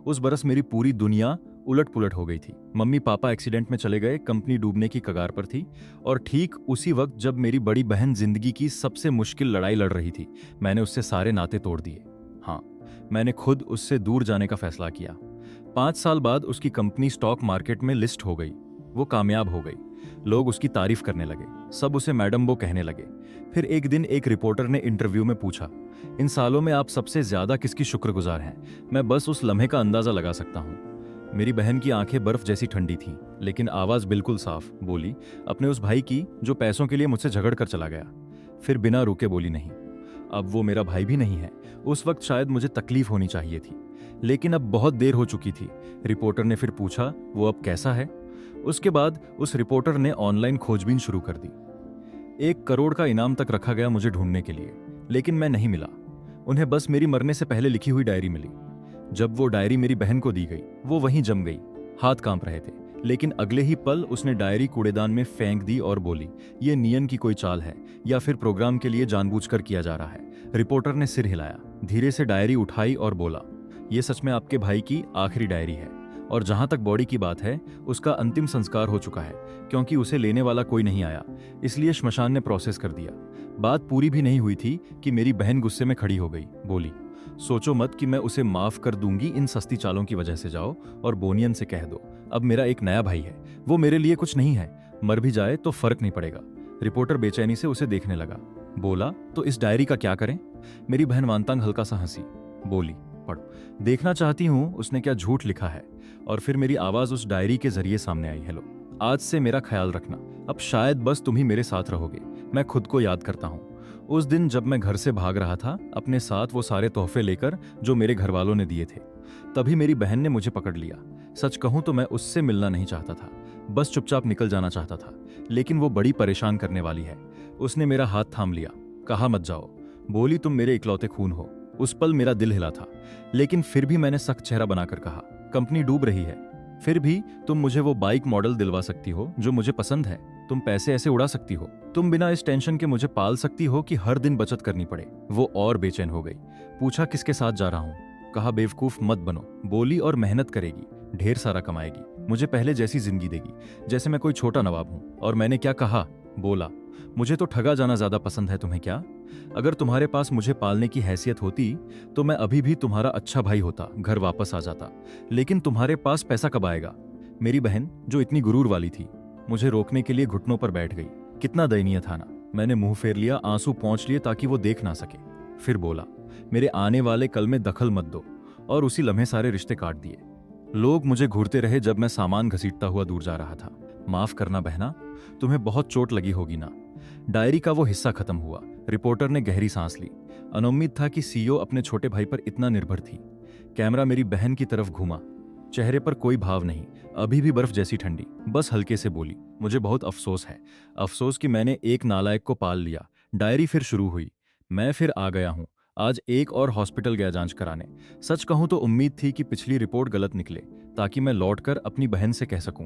उस बरस मेरी पूरी दुनिया उलट-पुलट हो गई थी। मम्मी-पापा एक्सीडेंट में चले गए, कंपनी डूबने की कगार पर थी और ठीक उसी वक्त जब मेरी बड़ी बहन जिंदगी की सबसे मुश्किल लड़ाई लड़ रही थी, मैंने उससे सारे नाते तोड़ दिए। हाँ, मैंने खुद उससे दूर जाने का फैसला किया। 5 साल बाद उसकी कंपनी स्टॉक मार्केट में लिस्ट हो गई। वो कामयाब हो गई। लोग उसकी तारीफ करने लगे। सब उसे मैडम वो कहने लगे। फिर एक दिन एक रिपोर्टर ने इंटरव्यू में पूछा, इन सालों में आप सबसे ज्यादा किसकी शुक्रगुजार हैं? मैं बस उस लम्हे का अंदाजा लगा सकता हूँ। मेरी बहन की आंखें बर्फ जैसी ठंडी थीं, लेकिन आवाज बिल्कुल साफ। बोली, अपने उस भाई की जो पैसों के लिए मुझसे झगड़ कर चला गया। फिर बिना रुके बोली, नहीं, अब वो मेरा भाई भी नहीं है। उस वक्त शायद मुझे तकलीफ होनी चाहिए थी, लेकिन अब बहुत देर हो चुकी थी। रिपोर्टर ने फिर पूछा, वो अब कैसा है? उसके बाद उस रिपोर्टर ने ऑनलाइन खोजबीन शुरू कर दी। 1 करोड़ का इनाम तक रखा गया मुझे ढूंढने के लिए, लेकिन मैं नहीं मिला। उन्हें बस मेरी मरने से पहले लिखी हुई डायरी मिली। जब वो डायरी मेरी बहन को दी गई, वो वहीं जम गई। हाथ कांप रहे थे, लेकिन अगले ही पल उसने डायरी कूड़ेदान में फेंक दी और बोली, ये नियन की कोई चाल है या फिर प्रोग्राम के लिए जानबूझकर किया जा रहा है। रिपोर्टर ने सिर हिलाया, धीरे से डायरी उठाई और बोला, ये सच में आपके भाई की आखिरी डायरी है, और जहां तक बॉडी की बात है, उसका अंतिम संस्कार हो चुका है, क्योंकि उसे लेने वाला कोई नहीं आया, इसलिए श्मशान ने प्रोसेस कर दिया। बात पूरी भी नहीं हुई थी कि मेरी बहन गुस्से में खड़ी हो गई। बोली, सोचो मत कि मैं उसे माफ कर दूंगी इन सस्ती चालों की वजह से। जाओ और बोनियन से कह दो, अब मेरा एक नया भाई है, वो मेरे लिए कुछ नहीं है, मर भी जाए तो फर्क नहीं पड़ेगा। रिपोर्टर बेचैनी से उसे देखने लगा। बोला, तो इस डायरी का क्या करें? मेरी बहन वांतांग हल्का सा हंसी। बोली, पढ़ो, देखना चाहती हूं उसने क्या झूठ लिखा है। और फिर मेरी आवाज उस डायरी के जरिए सामने आई, हेलो, आज से मेरा ख्याल रखना, अब शायद बस तुम ही मेरे साथ रहोगे। मैं खुद को याद करता हूँ उस दिन जब मैं घर से भाग रहा था, अपने साथ वो सारे तोहफे लेकर जो मेरे घर वालों ने दिए थे। तभी मेरी बहन ने मुझे पकड़ लिया। सच कहूं तो मैं उससे मिलना नहीं चाहता था, बस चुपचाप निकल जाना चाहता था, लेकिन वो बड़ी परेशान करने वाली है। उसने मेरा हाथ थाम लिया, कहा मत जाओ। बोली, तुम मेरे इकलौते खून हो। उस पल मेरा दिल हिला था, लेकिन फिर भी मैंने सख्त चेहरा बनाकर कहा, कंपनी डूब रही है, फिर भी तुम मुझे वो बाइक मॉडल दिलवा सकती हो जो मुझे पसंद है। तुम पैसे ऐसे उड़ा सकती हो, तुम बिना इस टेंशन के मुझे पाल सकती हो कि हर दिन बचत करनी पड़े। वो और बेचैन हो गई। पूछा, किसके साथ जा रहा हूँ? कहा, बेवकूफ मत बनो। बोली, और मेहनत करेगी, ढेर सारा कमाएगी, मुझे पहले जैसी जिंदगी देगी, जैसे मैं कोई छोटा नवाब हूँ। और मैंने क्या कहा? बोला, मुझे तो ठगा जाना ज्यादा पसंद है, तुम्हें क्या? अगर तुम्हारे पास मुझे पालने की हैसियत होती तो मैं अभी भी तुम्हारा अच्छा भाई होता, घर वापस आ जाता। लेकिन तुम्हारे पास पैसा कब आएगा? मेरी बहन जो इतनी गुरूर वाली थी, मुझे रोकने के लिए घुटनों पर बैठ गई। कितना दयनीय था ना। मैंने मुंह फेर लिया, आंसू पोंछ लिए ताकि वो देख ना सके। फिर बोला, मेरे आने वाले कल में दखल मत दो। और उसी लम्हे सारे रिश्ते काट दिए। लोग मुझे घूरते रहे जब मैं सामान घसीटता हुआ दूर जा रहा था। माफ करना बहना, तुम्हें बहुत चोट लगी होगी ना। डायरी का वो हिस्सा खत्म हुआ। रिपोर्टर ने गहरी सांस ली। अनुम्मीद था कि सीईओ अपने छोटे भाई पर इतना निर्भर थी। कैमरा मेरी बहन की तरफ घूमा। चेहरे पर कोई भाव नहीं, अभी भी बर्फ जैसी ठंडी। बस हल्के से बोली, मुझे बहुत अफसोस है, अफसोस कि मैंने एक नालायक को पाल लिया। डायरी फिर शुरू हुई। मैं फिर आ गया हूँ। आज एक और हॉस्पिटल गया जांच कराने। सच कहूं तो उम्मीद थी कि पिछली रिपोर्ट गलत निकले, ताकि मैं लौटकर अपनी बहन से कह सकूं,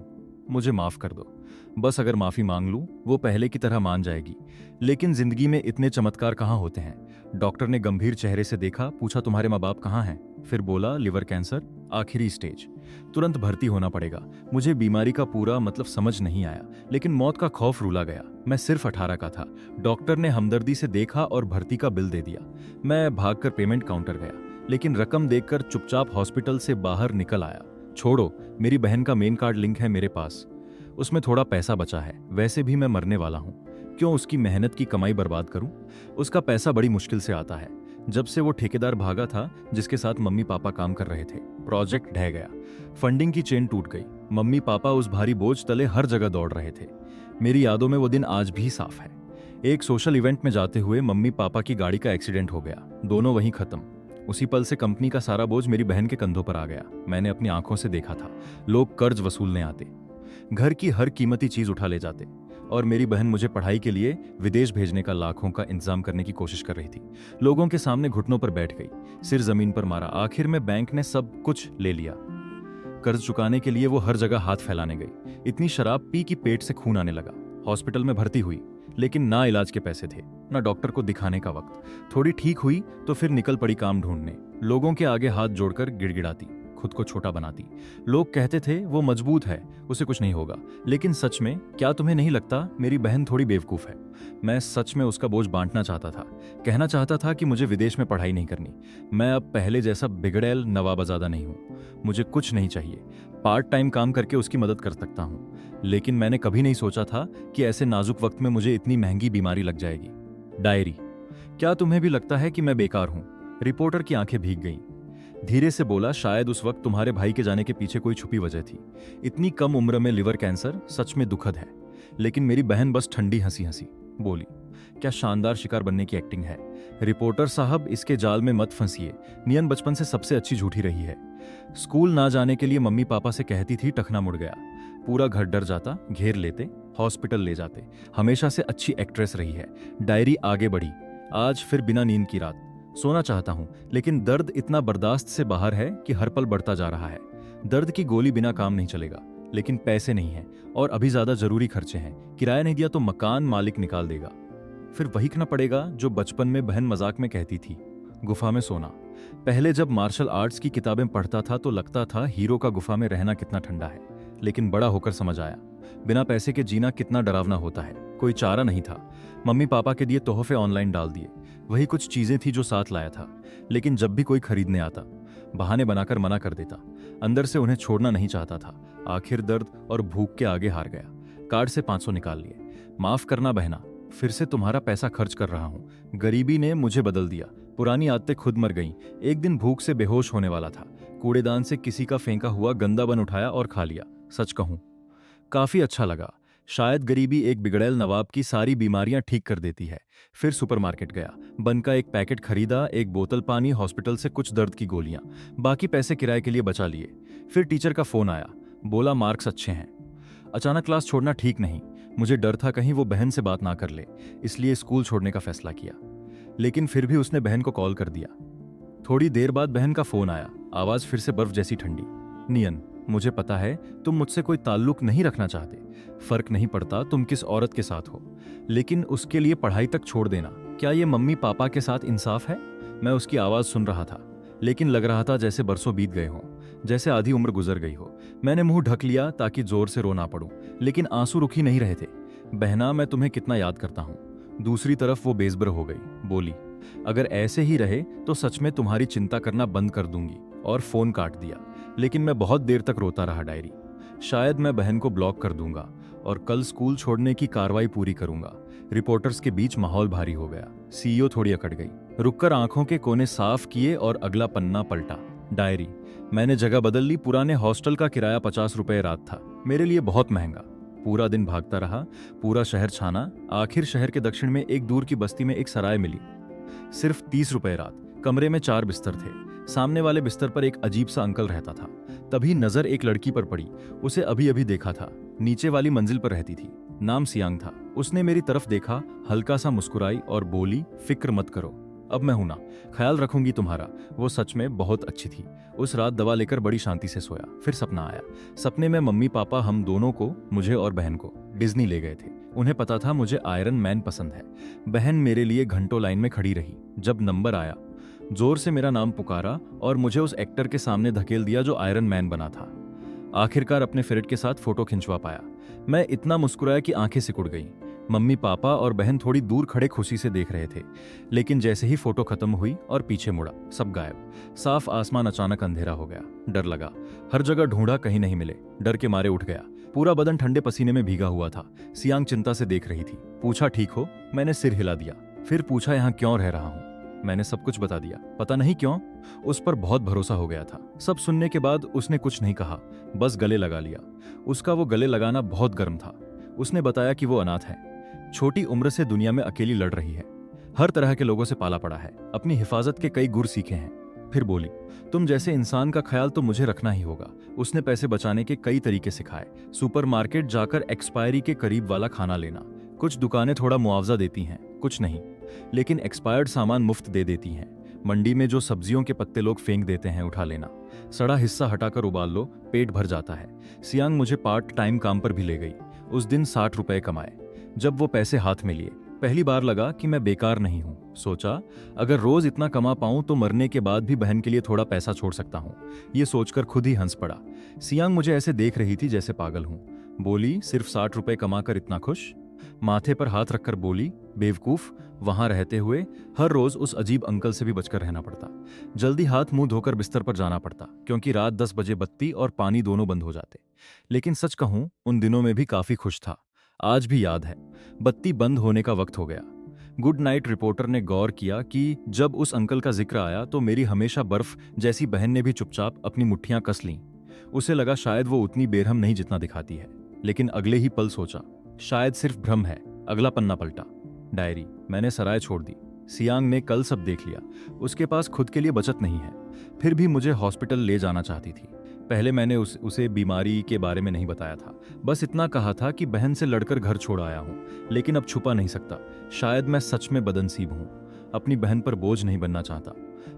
मुझे माफ कर दो। बस अगर माफी मांग लूं, वो पहले की तरह मान जाएगी। लेकिन जिंदगी में इतने चमत्कार कहाँ होते हैं। डॉक्टर ने गंभीर चेहरे से देखा। पूछा, तुम्हारे माँ बाप कहाँ हैं? फिर बोला, लिवर कैंसर, आखिरी स्टेज, तुरंत भर्ती होना पड़ेगा। मुझे बीमारी का पूरा मतलब समझ नहीं आया, लेकिन मौत का खौफ रुला गया। मैं सिर्फ 18 का था। डॉक्टर ने हमदर्दी से देखा और भर्ती का बिल दे दिया। मैं भागकर पेमेंट काउंटर गया, लेकिन रकम देखकर चुपचाप हॉस्पिटल से बाहर निकल आया। छोड़ो, मेरी बहन का मेन कार्ड लिंक है मेरे पास, उसमें थोड़ा पैसा बचा है। वैसे भी मैं मरने वाला हूँ, क्यों उसकी मेहनत की कमाई बर्बाद करूं? उसका पैसा बड़ी मुश्किल से आता है। जब से वो ठेकेदार भागा था जिसके साथ मम्मी पापा काम कर रहे थे, प्रोजेक्ट ढह गया। फंडिंग की चेन टूट गई। मम्मी पापा उस भारी बोझ तले हर जगह दौड़ रहे थे। मेरी यादों में वो दिन आज भी साफ है। एक सोशल इवेंट में जाते हुए मम्मी पापा की गाड़ी का एक्सीडेंट हो गया, दोनों वहीं खत्म। उसी पल से कंपनी का सारा बोझ मेरी बहन के कंधों पर आ गया। मैंने अपनी आंखों से देखा था, लोग कर्ज वसूलने आते, घर की हर कीमती चीज उठा ले जाते, और मेरी बहन मुझे पढ़ाई के लिए विदेश भेजने का लाखों का इंतजाम करने की कोशिश कर रही थी। लोगों के सामने घुटनों पर बैठ गई, सिर जमीन पर मारा। आखिर में बैंक ने सब कुछ ले लिया। कर्ज चुकाने के लिए वो हर जगह हाथ फैलाने गई। इतनी शराब पी कि पेट से खून आने लगा। हॉस्पिटल में भर्ती हुई, लेकिन ना इलाज के पैसे थे, ना डॉक्टर को दिखाने का वक्त। थोड़ी ठीक हुई तो फिर निकल पड़ी काम ढूंढने। लोगों के आगे हाथ जोड़कर गिड़गिड़ाती, खुद को छोटा बनाती। लोग कहते थे वो मजबूत है, उसे कुछ नहीं होगा। लेकिन सच में क्या तुम्हें नहीं लगता मेरी बहन थोड़ी बेवकूफ़ है? मैं सच में उसका बोझ बांटना चाहता था। कहना चाहता था कि मुझे विदेश में पढ़ाई नहीं करनी। मैं अब पहले जैसा बिगड़ैल नवाबजादा नहीं हूँ। मुझे कुछ नहीं चाहिए, पार्ट टाइम काम करके उसकी मदद कर सकता हूँ। लेकिन मैंने कभी नहीं सोचा था कि ऐसे नाजुक वक्त में मुझे इतनी महंगी बीमारी लग जाएगी। डायरी। क्या तुम्हें भी लगता है कि मैं बेकार हूं? रिपोर्टर की आंखें भीग गईं। धीरे से बोला, शायद उस वक्त तुम्हारे भाई के जाने के पीछे कोई छुपी वजह थी। इतनी कम उम्र में लिवर कैंसर सच में दुखद है। लेकिन मेरी बहन बस ठंडी हंसी हंसी बोली, क्या शानदार शिकार बनने की एक्टिंग है। रिपोर्टर साहब, इसके जाल में मत फंसिए। नियन बचपन से सबसे अच्छी झूठी रही है। स्कूल ना जाने के लिए मम्मी पापा से कहती थी, टखना मुड़ गया। पूरा घर डर जाता, घेर लेते, हॉस्पिटल ले जाते। हमेशा से अच्छी एक्ट्रेस रही है। डायरी आगे बढ़ी। आज फिर बिना नींद की रात। सोना चाहता हूं, लेकिन दर्द इतना बर्दाश्त से बाहर है कि हर पल बढ़ता जा रहा है। दर्द की गोली बिना काम नहीं चलेगा, लेकिन पैसे नहीं हैं और अभी ज्यादा जरूरी खर्चे हैं। किराया नहीं दिया तो मकान मालिक निकाल देगा। फिर वही करना पड़ेगा जो बचपन में बहन मजाक में कहती थी, गुफा में सोना। पहले जब मार्शल आर्ट्स की किताबें पढ़ता था तो लगता था हीरो का गुफा में रहना कितना ठंडा है। लेकिन बड़ा होकर समझ आया, बिना पैसे के जीना कितना डरावना होता है। कोई चारा नहीं था। मम्मी पापा के दिए तोहफे ऑनलाइन डाल दिए। वही कुछ चीजें थी जो साथ लाया था। लेकिन जब भी कोई खरीदने आता, बहाने बनाकर मना कर देता। अंदर से उन्हें छोड़ना नहीं चाहता था। आखिर दर्द और भूख के आगे हार गया। कार्ड से 500 निकाल लिए। माफ करना बहना, फिर से तुम्हारा पैसा खर्च कर रहा हूं। गरीबी ने मुझे बदल दिया। पुरानी आदतें खुद मर गईं। एक दिन भूख से बेहोश होने वाला था। कूड़ेदान से किसी का फेंका हुआ गंदा बन उठाया और खा लिया। सच कहूं, काफी अच्छा लगा। शायद गरीबी एक बिगड़ैल नवाब की सारी बीमारियां ठीक कर देती है। फिर सुपरमार्केट गया। बन का एक पैकेट खरीदा, एक बोतल पानी, हॉस्पिटल से कुछ दर्द की गोलियां। बाकी पैसे किराए के लिए बचा लिए। फिर टीचर का फोन आया, बोला मार्क्स अच्छे हैं। अचानक क्लास छोड़ना ठीक नहीं। मुझे डर था कहीं वो बहन से बात ना कर ले, इसलिए स्कूल छोड़ने का फैसला किया। लेकिन फिर भी उसने बहन को कॉल कर दिया। थोड़ी देर बाद बहन का फोन आया, आवाज फिर से बर्फ जैसी ठंडी। नियन, मुझे पता है तुम मुझसे कोई ताल्लुक नहीं रखना चाहते। फर्क नहीं पड़ता तुम किस औरत के साथ हो, लेकिन उसके लिए पढ़ाई तक छोड़ देना, क्या ये मम्मी पापा के साथ इंसाफ है? मैं उसकी आवाज सुन रहा था, लेकिन लग रहा था जैसे बरसों बीत गए हों, जैसे आधी उम्र गुजर गई हो। मैंने मुंह ढक लिया ताकि जोर से रो ना पड़ूं, लेकिन आंसू रुक ही नहीं रहे थे। बहना, मैं तुम्हें कितना याद करता हूं। दूसरी तरफ वो बेसब्र हो गई, बोली, अगर ऐसे ही रहे तो सच में तुम्हारी चिंता करना बंद कर दूंगी, और फोन काट दिया। लेकिन मैं बहुत देर तक रोता रहा। डायरी। शायद मैं बहन को ब्लॉक कर दूंगा और कल स्कूल छोड़ने की कार्रवाई पूरी करूंगा। रिपोर्टर्स के बीच माहौल भारी हो गया। सीईओ थोड़ी अकड़ गई, रुककर आंखों के कोने साफ किए और अगला पन्ना पलटा। डायरी। मैंने जगह बदल ली। पुराने हॉस्टल का किराया 50 रुपए रात था, मेरे लिए बहुत महंगा। पूरा दिन भागता रहा, पूरा शहर छाना। आखिर शहर के दक्षिण में एक दूर की बस्ती में एक सराय मिली। सिर्फ 30 रुपए रात। कमरे में 4 बिस्तर थे। सामने वाले बिस्तर पर एक अजीब सा अंकल रहता था। तभी नजर एक लड़की पर पड़ी। उसे अभी अभी देखा था। नीचे वाली मंजिल पर रहती थी। नाम सियांग था। उसने मेरी तरफ देखा, हल्का सा मुस्कुराई और बोली, फिक्र मत करो, अब मैं हूं ना, ख्याल रखूंगी तुम्हारा। वो सच में बहुत अच्छी थी। उस रात दवा लेकर बड़ी शांति से सोया। फिर सपना आया। सपने में मम्मी पापा हम दोनों को, मुझे और बहन को, डिज्नी ले गए थे। उन्हें पता था मुझे आयरन मैन पसंद है। बहन मेरे लिए घंटों लाइन में खड़ी रही। जब नंबर आया, जोर से मेरा नाम पुकारा और मुझे उस एक्टर के सामने धकेल दिया जो आयरन मैन बना था। आखिरकार अपने फेवरेट के साथ फोटो खिंचवा पाया। मैं इतना मुस्कुराया कि आंखें सिकुड़ गईं। मम्मी पापा और बहन थोड़ी दूर खड़े खुशी से देख रहे थे। लेकिन जैसे ही फोटो खत्म हुई और पीछे मुड़ा, सब गायब। साफ आसमान अचानक अंधेरा हो गया। डर लगा। हर जगह ढूंढा, कहीं नहीं मिले। डर के मारे उठ गया। पूरा बदन ठंडे पसीने में भीगा हुआ था। सियांग चिंता से देख रही थी। पूछा, ठीक हो? मैंने सिर हिला दिया। फिर पूछा, यहाँ क्यों रह रहा हूँ? मैंने सब कुछ बता दिया। पता नहीं क्यों उस पर बहुत भरोसा हो गया था। सब सुनने के बाद उसने कुछ नहीं कहा, बस गले लगा लिया। उसका वो गले लगाना बहुत गर्म था। उसने बताया कि वो अनाथ है, छोटी उम्र से दुनिया में अकेली लड़ रही है, हर तरह के लोगों से पाला पड़ा है, अपनी हिफाजत के कई गुर सीखे हैं। फिर बोली, तुम जैसे इंसान का ख्याल तो मुझे रखना ही होगा। उसने पैसे बचाने के कई तरीके सिखाए। सुपरमार्केट जाकर एक्सपायरी के करीब वाला खाना लेना। कुछ दुकानें थोड़ा मुआवजा देती हैं, कुछ नहीं, लेकिन एक्सपायर्ड सामान मुफ्त दे देती हैं। मंडी में जो सब्जियों के पत्ते लोग फेंक देते हैं, उठा लेना। सड़ा हिस्सा हटाकर उबाल लो, पेट भर जाता है। सियांग मुझे पार्ट टाइम काम पर भी ले गई। उस दिन 60 रुपए कमाए। जब वो पैसे हाथ में लिए, पहली बार लगा कि मैं बेकार नहीं हूँ। सोचा, अगर रोज इतना कमा पाऊं तो मरने के बाद भी बहन के लिए थोड़ा पैसा छोड़ सकता हूं। ये सोचकर खुद ही हंस पड़ा। सियांग मुझे ऐसे देख रही थी जैसे पागल हूं। बोली, सिर्फ 60 रुपए कमाकर इतना खुश? माथे पर हाथ रखकर बोली, बेवकूफ, वहां रहते हुए हर रोज उस अजीब अंकल से भी बचकर रहना पड़ता। जल्दी हाथ मुंह धोकर बिस्तर पर जाना पड़ता, क्योंकि रात 10 बजे बत्ती और पानी दोनों बंद हो जाते। लेकिन सच कहूं, उन दिनों में भी काफी खुश था। आज भी याद है, बत्ती बंद होने का वक्त हो गया। गुड नाइट रिपोर्टर ने गौर किया कि जब उस अंकल का जिक्र आया तो मेरी हमेशा बर्फ जैसी बहन ने भी चुपचाप अपनी मुट्ठियां कस लीं। उसे लगा शायद वो उतनी बेरहम नहीं जितना दिखाती है। लेकिन अगले ही पल सोचा, शायद सिर्फ भ्रम है। अगला पन्ना पलटा। डायरी मैंने सराय छोड़ दी। सियांग ने कल सब देख लिया। उसके पास खुद के लिए बचत नहीं है। फिर भी मुझे हॉस्पिटल ले जाना चाहती थी। पहले मैंने उसे बीमारी के बारे में नहीं बताया था। बस इतना कहा था कि बहन से लड़कर घर छोड़ आया हूँ। लेकिन अब छुपा नहीं सकता, शायद मैं सच में बदनसीब हूँ। अपनी बहन पर बोझ नहीं बनना चाहता,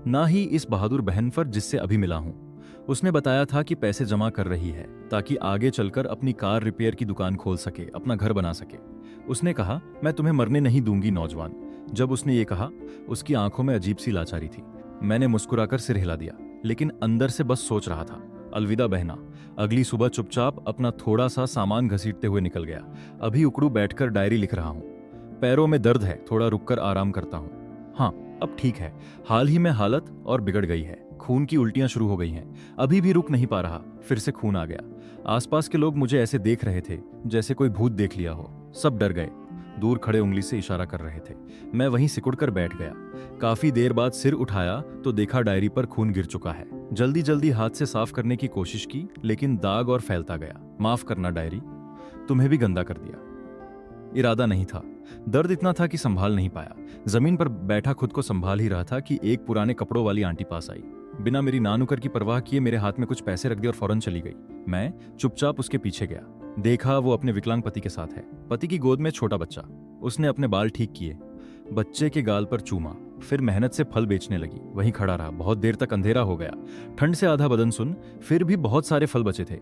ना ही इस बहादुर बहन पर जिससे अभी मिला हूँ। उसने बताया था कि पैसे जमा कर रही है ताकि आगे चलकर अपनी कार रिपेयर की दुकान खोल सके, अपना घर बना सके। उसने कहा, मैं तुम्हें मरने नहीं दूंगी नौजवान। जब उसने ये कहा, उसकी आंखों में अजीब सी लाचारी थी। मैंने मुस्कुराकर सिर हिला दिया, लेकिन अंदर से बस सोच रहा था, अलविदा बहना। अगली सुबह चुपचाप अपना थोड़ा सा सामान घसीटते हुए निकल गया। अभी उकड़ू बैठकर डायरी लिख रहा हूँ। पैरों में दर्द है, थोड़ा रुककर आराम करता हूँ। हाँ, अब ठीक है। हाल ही में हालत और बिगड़ गई है। खून की उल्टियां शुरू हो गई हैं। अभी भी रुक नहीं पा रहा, फिर से खून आ गया। आसपास के लोग मुझे ऐसे देख रहे थे जैसे कोई भूत देख लिया हो। सब डर गए। दूर खड़े उंगली से इशारा कर रहे थे। मैं वहीं सिकुड़कर बैठ गया। काफी देर बाद सिर उठाया तो देखा डायरी पर खून गिर चुका है। जल्दी जल्दी हाथ से साफ करने की कोशिश की, लेकिन दाग और फैलता गया। माफ करना डायरी, तुम्हें भी गंदा कर दिया। इरादा नहीं था। दर्द इतना था कि संभाल नहीं पाया। जमीन पर बैठा खुद को संभाल ही रहा था कि एक पुराने कपड़ों वाली आंटी पास आई। बिना मेरी नानुकर की परवाह किए मेरे हाथ में कुछ पैसे रख दिए और फौरन चली गई। मैं चुपचाप उसके पीछे गया। देखा वो अपने विकलांग पति के साथ है। पति की गोद में छोटा बच्चा। उसने अपने बाल ठीक किए, बच्चे के गाल पर चूमा, फिर मेहनत से फल बेचने लगी। वहीं खड़ा रहा। बहुत देर तक अंधेरा हो गया। ठंड से आधा बदन सुन, फिर भी बहुत सारे फल बचे थे।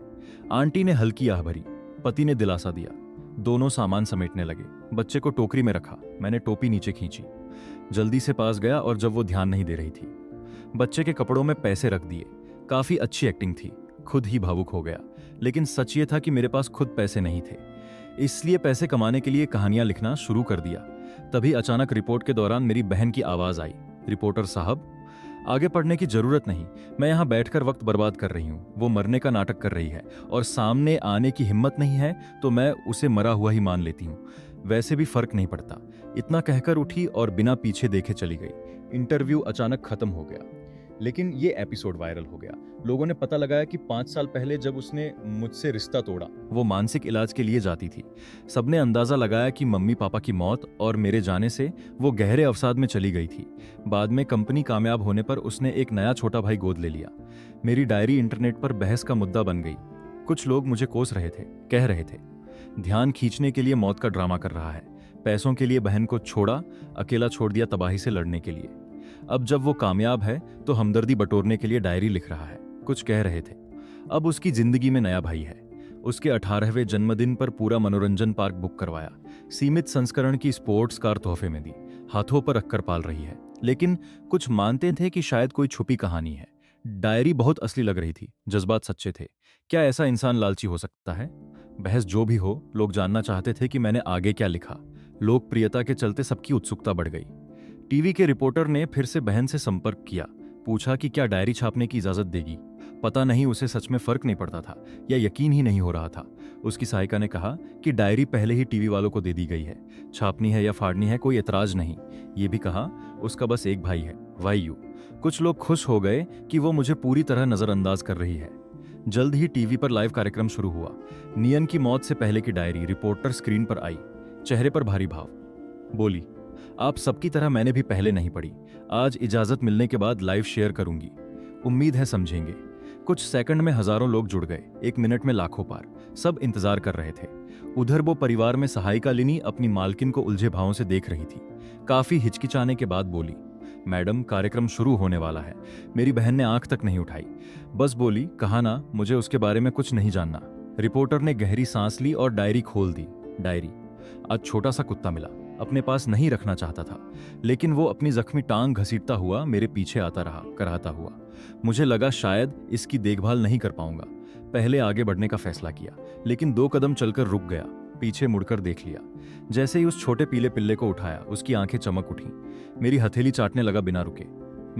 आंटी ने हल्की आह भरी। पति ने दिलासा दिया। दोनों सामान समेटने लगे। बच्चे को टोकरी में रखा। मैंने टोपी नीचे खींची। जल्दी से पास गया और जब वो ध्यान नहीं दे रही थी, बच्चे के कपड़ों में पैसे रख दिए। काफी अच्छी एक्टिंग थी। खुद ही भावुक हो गया। लेकिन सच ये था कि मेरे पास खुद पैसे नहीं थे, इसलिए पैसे कमाने के लिए कहानियां लिखना शुरू कर दिया। तभी अचानक रिपोर्ट के दौरान मेरी बहन की आवाज आई, रिपोर्टर साहब, आगे पढ़ने की जरूरत नहीं। मैं यहाँ बैठकर वक्त बर्बाद कर रही हूँ। वो मरने का नाटक कर रही है और सामने आने की हिम्मत नहीं है तो मैं उसे मरा हुआ ही मान लेती हूँ। वैसे भी फर्क नहीं पड़ता। इतना कहकर उठी और बिना पीछे देखे चली गई। इंटरव्यू अचानक खत्म हो गया, लेकिन ये एपिसोड वायरल हो गया। लोगों ने पता लगाया कि 5 साल पहले जब उसने मुझसे रिश्ता तोड़ा, वो मानसिक इलाज के लिए जाती थी। सबने अंदाजा लगाया कि मम्मी पापा की मौत और मेरे जाने से वो गहरे अवसाद में चली गई थी। बाद में कंपनी कामयाब होने पर उसने एक नया छोटा भाई गोद ले लिया। मेरी डायरी इंटरनेट पर बहस का मुद्दा बन गई। कुछ लोग मुझे कोस रहे थे, कह रहे थे ध्यान खींचने के लिए मौत का ड्रामा कर रहा है, पैसों के लिए बहन को छोड़ा, अकेला छोड़ दिया तबाही से लड़ने के लिए। अब जब वो कामयाब है तो हमदर्दी बटोरने के लिए डायरी लिख रहा है, कुछ कह रहे थे। अब उसकी जिंदगी में नया भाई है। उसके 18वें जन्मदिन पर पूरा मनोरंजन पार्क बुक करवाया। सीमित संस्करण की स्पोर्ट्स कार तोहफे में दी। हाथों पर रखकर पाल रही है। लेकिन कुछ मानते थे कि शायद कोई छुपी कहानी है। डायरी बहुत असली लग रही थी, जज्बात सच्चे थे। क्या ऐसा इंसान लालची हो सकता है? बहस जो भी हो, लोग जानना चाहते थे कि मैंने आगे क्या लिखा। लोकप्रियता के चलते सबकी उत्सुकता बढ़ गई। टीवी के रिपोर्टर ने फिर से बहन से संपर्क किया, पूछा कि क्या डायरी छापने की इजाजत देगी। पता नहीं उसे सच में फर्क नहीं पड़ता था या यकीन ही नहीं हो रहा था। उसकी सहायिका ने कहा कि डायरी पहले ही टीवी वालों को दे दी गई है, छापनी है या फाड़नी है कोई एतराज नहीं। ये भी कहा उसका बस एक भाई है, वायु। कुछ लोग खुश हो गए कि वो मुझे पूरी तरह नजरअंदाज कर रही है। जल्द ही टीवी पर लाइव कार्यक्रम शुरू हुआ। नियन की मौत से पहले की डायरी। रिपोर्टर स्क्रीन पर आई, चेहरे पर भारी भाव। बोली, आप सबकी तरह मैंने भी पहले नहीं पढ़ी। आज इजाजत मिलने के बाद लाइव शेयर करूंगी, उम्मीद है समझेंगे। कुछ सेकंड में हजारों लोग जुड़ गए, 1 मिनट में लाखों पार। सब इंतजार कर रहे थे। उधर वो परिवार में सहायिका लिनी अपनी मालकिन को उलझे भावों से देख रही थी। काफी हिचकिचाने के बाद बोली, मैडम कार्यक्रम शुरू होने वाला है। मेरी बहन ने आंख तक नहीं उठाई, बस बोली, कहा ना मुझे उसके बारे में कुछ नहीं जानना। रिपोर्टर ने गहरी सांस ली और डायरी खोल दी। डायरी, आज छोटा सा कुत्ता मिला। अपने पास नहीं रखना चाहता था, लेकिन वो अपनी जख्मी टांग घसीटता हुआ मेरे पीछे आता रहा, कराहता हुआ। मुझे लगा शायद इसकी देखभाल नहीं कर पाऊंगा। पहले आगे बढ़ने का फैसला किया, लेकिन 2 कदम चलकर रुक गया, पीछे मुड़कर देख लिया। जैसे ही उस छोटे पीले पिल्ले को उठाया, उसकी आंखें चमक उठी। मेरी हथेली चाटने लगा बिना रुके।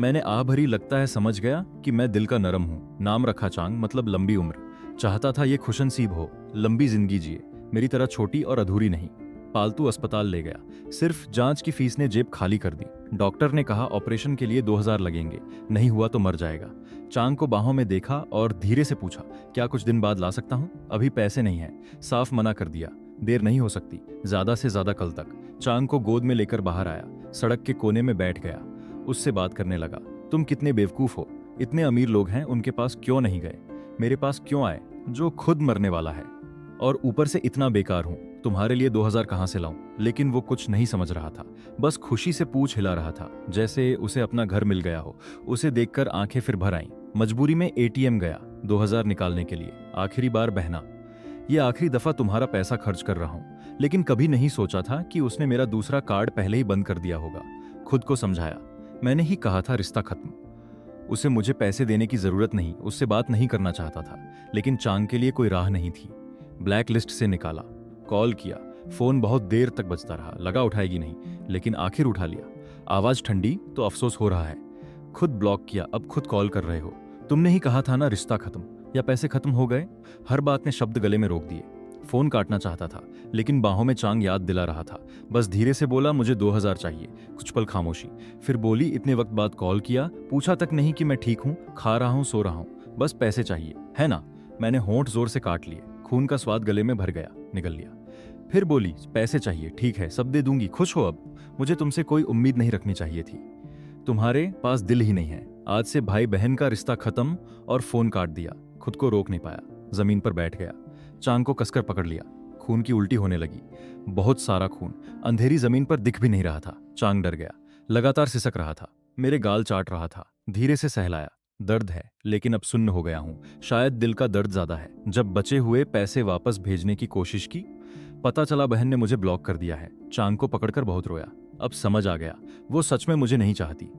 मैंने आह भरी लगता है समझ गया कि मैं दिल का नरम हूं। नाम रखा चांग, मतलब लंबी उम्र। चाहता था ये खुशनसीब हो, लंबी जिंदगी जिए, मेरी तरह छोटी और अधूरी नहीं। पालतू अस्पताल ले गया, सिर्फ जांच की फीस ने जेब खाली कर दी। डॉक्टर ने कहा ऑपरेशन के लिए 2000 लगेंगे, नहीं हुआ तो मर जाएगा। चांग को बाहों में देखा और धीरे से पूछा, क्या कुछ दिन बाद ला सकता हूं? अभी पैसे नहीं है। साफ मना कर दिया, देर नहीं हो सकती, ज्यादा से ज्यादा कल तक। चांग को गोद में लेकर बाहर आया, सड़क के कोने में बैठ गया, उससे बात करने लगा। तुम कितने बेवकूफ हो, इतने अमीर लोग हैं, उनके पास क्यों नहीं गए? मेरे पास क्यों आए, जो खुद मरने वाला है? और ऊपर से इतना बेकार हूं, तुम्हारे लिए 2000 कहां से लाऊं? लेकिन वो कुछ नहीं समझ रहा था, बस खुशी से पूछ हिला रहा था, जैसे उसे अपना घर मिल गया हो। उसे देखकर आंखें फिर भर आईं। मजबूरी में एटीएम गया 2000 निकालने के लिए। आखिरी बार बहना, ये आखिरी दफा तुम्हारा पैसा खर्च कर रहा हूं। लेकिन कभी नहीं सोचा था कि उसने मेरा दूसरा कार्ड पहले ही बंद कर दिया होगा। खुद को समझाया, मैंने ही कहा था रिश्ता खत्म। उसे मुझे पैसे देने की जरूरत नहीं, उससे बात नहीं करना चाहता था, लेकिन चांग के लिए कोई राह नहीं थी। ब्लैक लिस्ट से निकाला, कॉल किया, फोन बहुत देर तक बजता रहा, लगा उठाएगी नहीं, लेकिन आखिर उठा लिया। आवाज ठंडी तो अफसोस हो रहा है। खुद ब्लॉक किया, अब खुद कॉल कर रहे हो। तुमने ही कहा था ना रिश्ता खत्म, या पैसे खत्म हो गए? हर बात ने शब्द गले में रोक दिए। फोन काटना चाहता था, लेकिन बाहों में चांग याद दिला रहा था। बस धीरे से बोला, मुझे 2000 चाहिए। कुछ पल खामोशी, फिर बोली, इतने वक्त बाद कॉल किया, पूछा तक नहीं कि मैं ठीक हूं, खा रहा हूं, सो रहा हूं, बस पैसे चाहिए, है ना? मैंने होंठ जोर से काट लिए, खून का स्वाद गले में भर गया, निगल लिया। फिर बोली, पैसे चाहिए, ठीक है, सब दे दूंगी, खुश हो अब? मुझे तुमसे कोई उम्मीद नहीं रखनी चाहिए थी, तुम्हारे पास दिल ही नहीं है। आज से भाई बहन का रिश्ता खत्म। और फोन काट दिया। खुद को रोक नहीं पाया, जमीन पर बैठ गया। चांग को कसकर पकड़ लिया, खून की उल्टी होने लगी, बहुत सारा खून। अंधेरी जमीन पर दिख भी नहीं रहा था। चांग डर गया, लगातार सिसक रहा था, मेरे गाल चाट रहा था। धीरे से सहलाया, दर्द है, लेकिन अब सुन्न हो गया हूं, शायद दिल का दर्द ज्यादा है। जब बचे हुए पैसे वापस भेजने की कोशिश की, पता चला बहन ने मुझे ब्लॉक कर दिया है। चांग को पकड़कर बहुत रोया। अब समझ आ गया, वो सच में मुझे नहीं चाहती।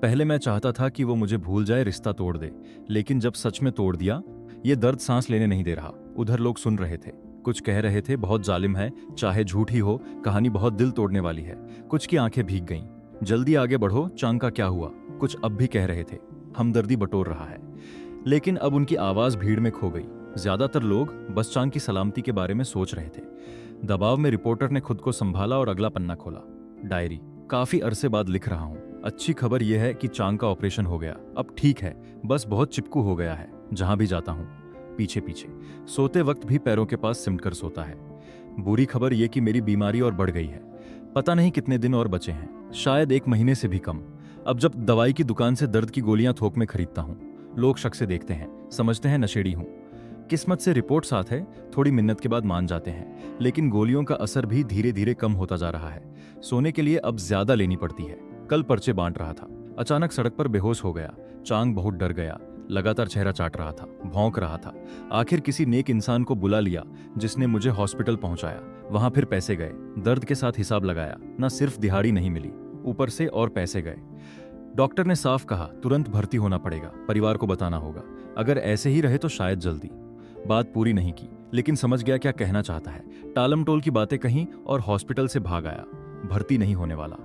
पहले मैं चाहता था कि वो मुझे भूल जाए, रिश्ता तोड़ दे, लेकिन जब सच में तोड़ दिया, ये दर्द सांस लेने नहीं दे रहा। उधर लोग सुन रहे थे, कुछ कह रहे थे बहुत जालिम है, चाहे झूठी हो, कहानी बहुत दिल तोड़ने वाली है। कुछ की आंखें भीग गईं। जल्दी आगे बढ़ो, चांग का क्या हुआ? कुछ अब भी कह रहे थे, हमदर्दी बटोर रहा है। लेकिन अब उनकी आवाज भीड़ में खो गई। ज्यादातर लोग बस चांग की सलामती के बारे में सोच रहे थे। दबाव में रिपोर्टर ने खुद को संभाला और अगला पन्ना खोला। डायरी, काफी अरसे बाद लिख रहा हूं। अच्छी खबर यह है कि चांग का ऑपरेशन हो गया, अब ठीक है, बस बहुत चिपकू हो गया है। जहां भी जाता हूं पीछे पीछे, सोते वक्त भी पैरों के पास सिमट कर सोता है। बुरी खबर यह कि मेरी बीमारी और बढ़ गई है। पता नहीं कितने दिन और बचे हैं, शायद 1 महीने से भी कम। अब जब दवाई की दुकान से दर्द की गोलियां थोक में खरीदता हूं, लोग शक से देखते हैं, समझते हैं नशेड़ी हूं। किस्मत से रिपोर्ट साथ है, थोड़ी मिन्नत के बाद मान जाते हैं, लेकिन गोलियों का असर भी धीरे धीरे कम होता जा रहा है। सोने के लिए अब ज्यादा लेनी पड़ती है। कल पर्चे बांट रहा था, अचानक सड़क पर बेहोश हो गया। चांग बहुत डर गया, लगातार चेहरा चाट रहा था, भौंक रहा था। आखिर किसी नेक इंसान को बुला लिया, जिसने मुझे हॉस्पिटल पहुंचाया। वहां फिर पैसे गए, दर्द के साथ हिसाब लगाया, ना सिर्फ दिहाड़ी नहीं मिली, ऊपर से और पैसे गए। डॉक्टर ने साफ कहा, तुरंत भर्ती होना पड़ेगा, परिवार को बताना होगा, अगर ऐसे ही रहे तो शायद जल्दी। बात पूरी नहीं की, लेकिन समझ गया क्या कहना चाहता है। टालम टोल की बातें कहीं और हॉस्पिटल से भाग आया। भर्ती नहीं होने वाला,